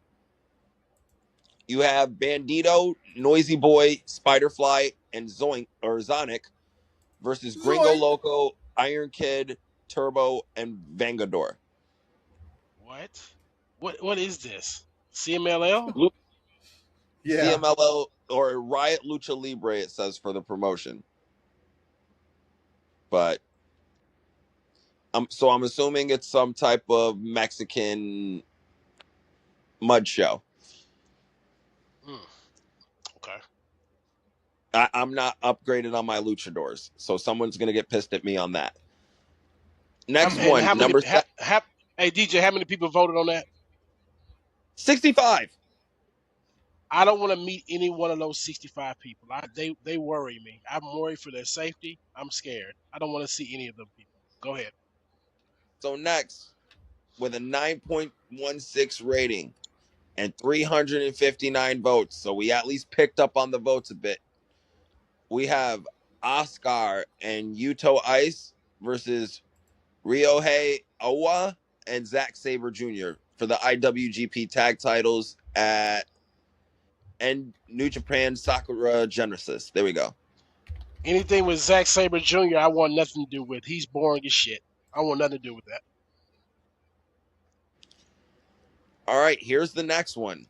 you have Bandito, Noisy Boy, Spiderfly, and Zoink or Zonic versus Gringo Zoink. Loco, Iron Kid, Turbo, and Vengador. What? What is this? CMLL? Yeah. CMLL or Riot Lucha Libre, it says for the promotion. But I'm assuming it's some type of Mexican mud show. Mm, okay. I'm not upgraded on my luchadors, so someone's gonna get pissed at me on that. Next And one, how many? number Hey DJ, how many people voted on that? 65. I don't want to meet any one of those 65 people. They worry me. I'm worried for their safety. I'm scared. I don't want to see any of them people. Go ahead. So next, with a 9.16 rating and 359 votes, so we at least picked up on the votes a bit. We have Oscar and Yuto Ice versus Ryohei Owa and Zack Sabre Jr. for the IWGP tag titles at New Japan Sakura Genesis. There we go. Anything with Zack Sabre Jr., I want nothing to do with. He's boring as shit. I want nothing to do with that. All right, here's the next one.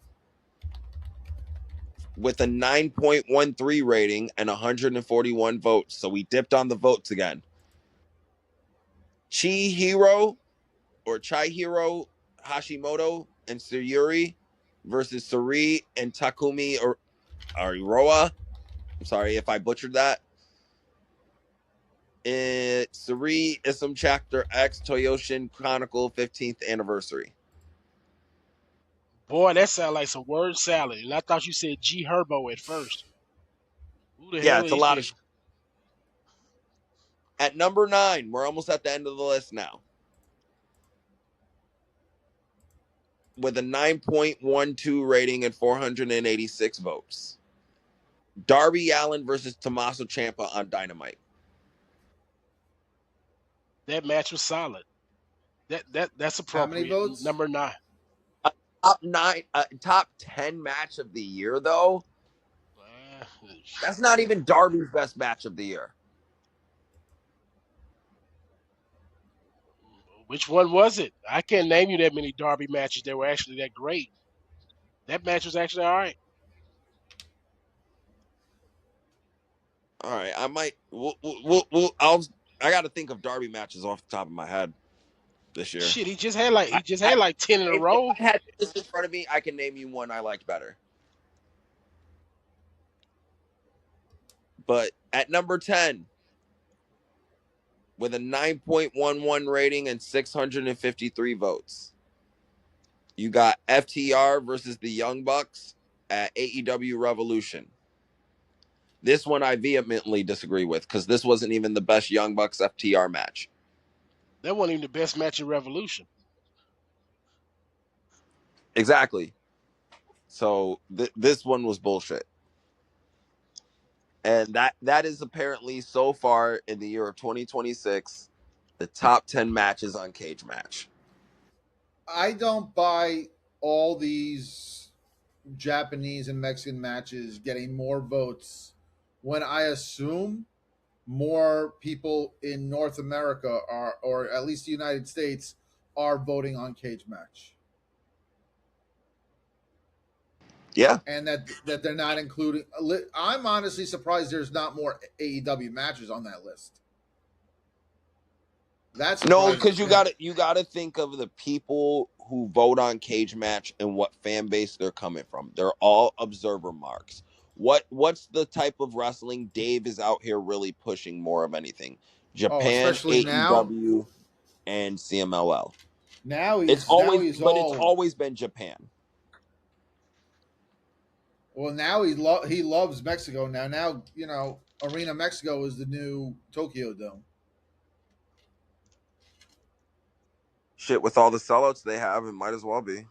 With a 9.13 rating and 141 votes. So we dipped on the votes again. Chihiro Hashimoto and Tsuyuri versus Suri and Takumi Ariroa. I'm sorry if I butchered that. Suri Isum Chapter X Toyoshin Chronicle 15th anniversary. Boy, that sounds like some word salad. And I thought you said G Herbo at first. Who the Yeah, hell it's a is lot of. this? At number 9, we're almost at the end of the list now. With a 9.12 rating and 486 votes. Darby Allin versus Tommaso Ciampa on Dynamite. That match was solid. That's How many appropriate. votes? Number 9. Top 10 match of the year, though. Uh, That's not even Darby's best match of the year. which one was it? I can't name you that many Darby matches that were actually that great. That match was actually all right. All right, I might. I got to think of Darby matches off the top of my head this year. Shit, he just had like 10 in a If row. I had this in front of me, I can name you one I liked better. But at number 10, with a 9.11 rating and 653 votes, you got FTR versus the Young Bucks at AEW Revolution. This one I vehemently disagree with because this wasn't even the best Young Bucks FTR match. That wasn't even the best match in Revolution. Exactly. So this one was bullshit. And that is apparently so far in the year of 2026 the top 10 matches on Cage Match. I don't buy all these Japanese and Mexican matches getting more votes when I assume more people in North America are, or at least the United States, are voting on Cage Match. Yeah. And that they're not including. I'm honestly surprised there's not more AEW matches on that list. That No, surprises because you me. gotta think of the people who vote on Cage Match and what fan base they're coming from. They're all observer marks. What's the type of wrestling Dave is out here really pushing more of anything? Oh, Japan, especially now. AEW, and CMLL. Now he's It's all always been Japan. well. Now he loves Mexico. Now Arena Mexico is the new Tokyo Dome. Shit, with all the sellouts they have, it might as well be.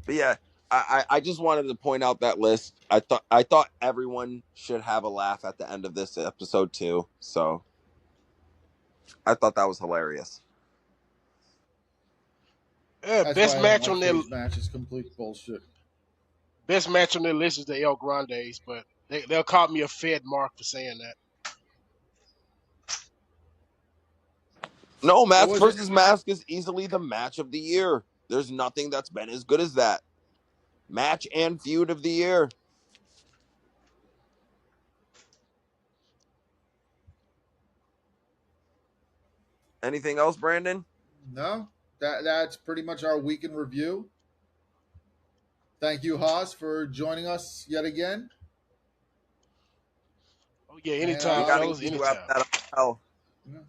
But yeah, I just wanted to point out that list. I thought everyone should have a laugh at the end of this episode too. So I thought that was hilarious. That's Best why I don't match like on their cage matches. Complete bullshit. best match on their list is the El Grandes, but they'll call me a Fed Mark for saying that. No, What Mask was it? versus Mask is easily the match of the year. There's nothing that's been as good as that. Match and feud of the year. Anything else, Brandon? No, that's pretty much our week in review. Thank you, Haas, for joining us yet again. Oh yeah, And We anytime, got to fellas, get you out of anytime. that hotel. you know,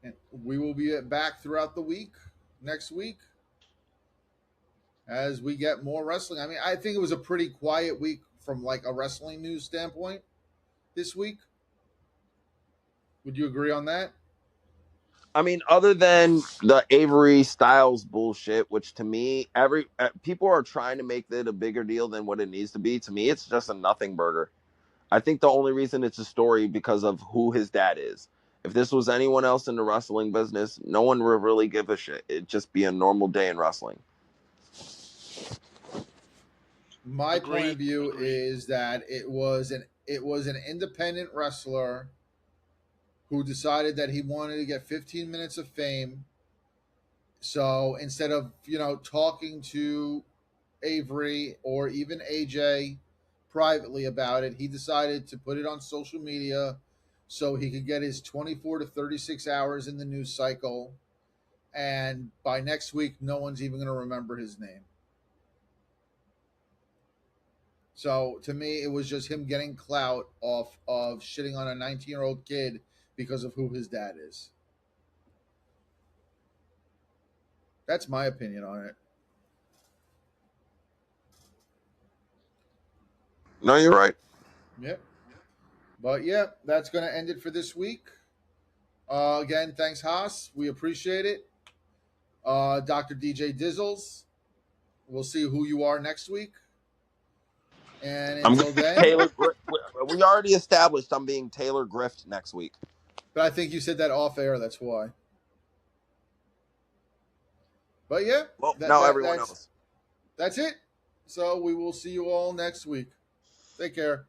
and we will be back throughout the week next week as we get more wrestling. I mean, I think it was a pretty quiet week from like a wrestling news standpoint this week. Would you agree on that? I mean, other than the Avery Styles bullshit, which to me, people are trying to make it a bigger deal than what it needs to be. To me, it's just a nothing burger. I think the only reason it's a story because of who his dad is. If this was anyone else in the wrestling business, no one would really give a shit. It'd just be a normal day in wrestling. My point of Agreed. view Agreed. is that it was an independent wrestler who decided that he wanted to get 15 minutes of fame. So instead of talking to Avery or even AJ privately about it, he decided to put it on social media so he could get his 24 to 36 hours in the news cycle. And by next week, no one's even going to remember his name. So to me, it was just him getting clout off of shitting on a 19-year-old kid because of who his dad is. That's my opinion on it. No, you're right. Yep. But yeah, that's going to end it for this week. Again, thanks, Haas. We appreciate it. Dr. DJ Dizzles. We'll see who you are next week. And I'm until then, Taylor. We already established I'm being Taylor Grift next week. but I think you said that off air. That's why. But yeah, Well, that now that everyone that's knows. that's it. So we will see you all next week. Take care.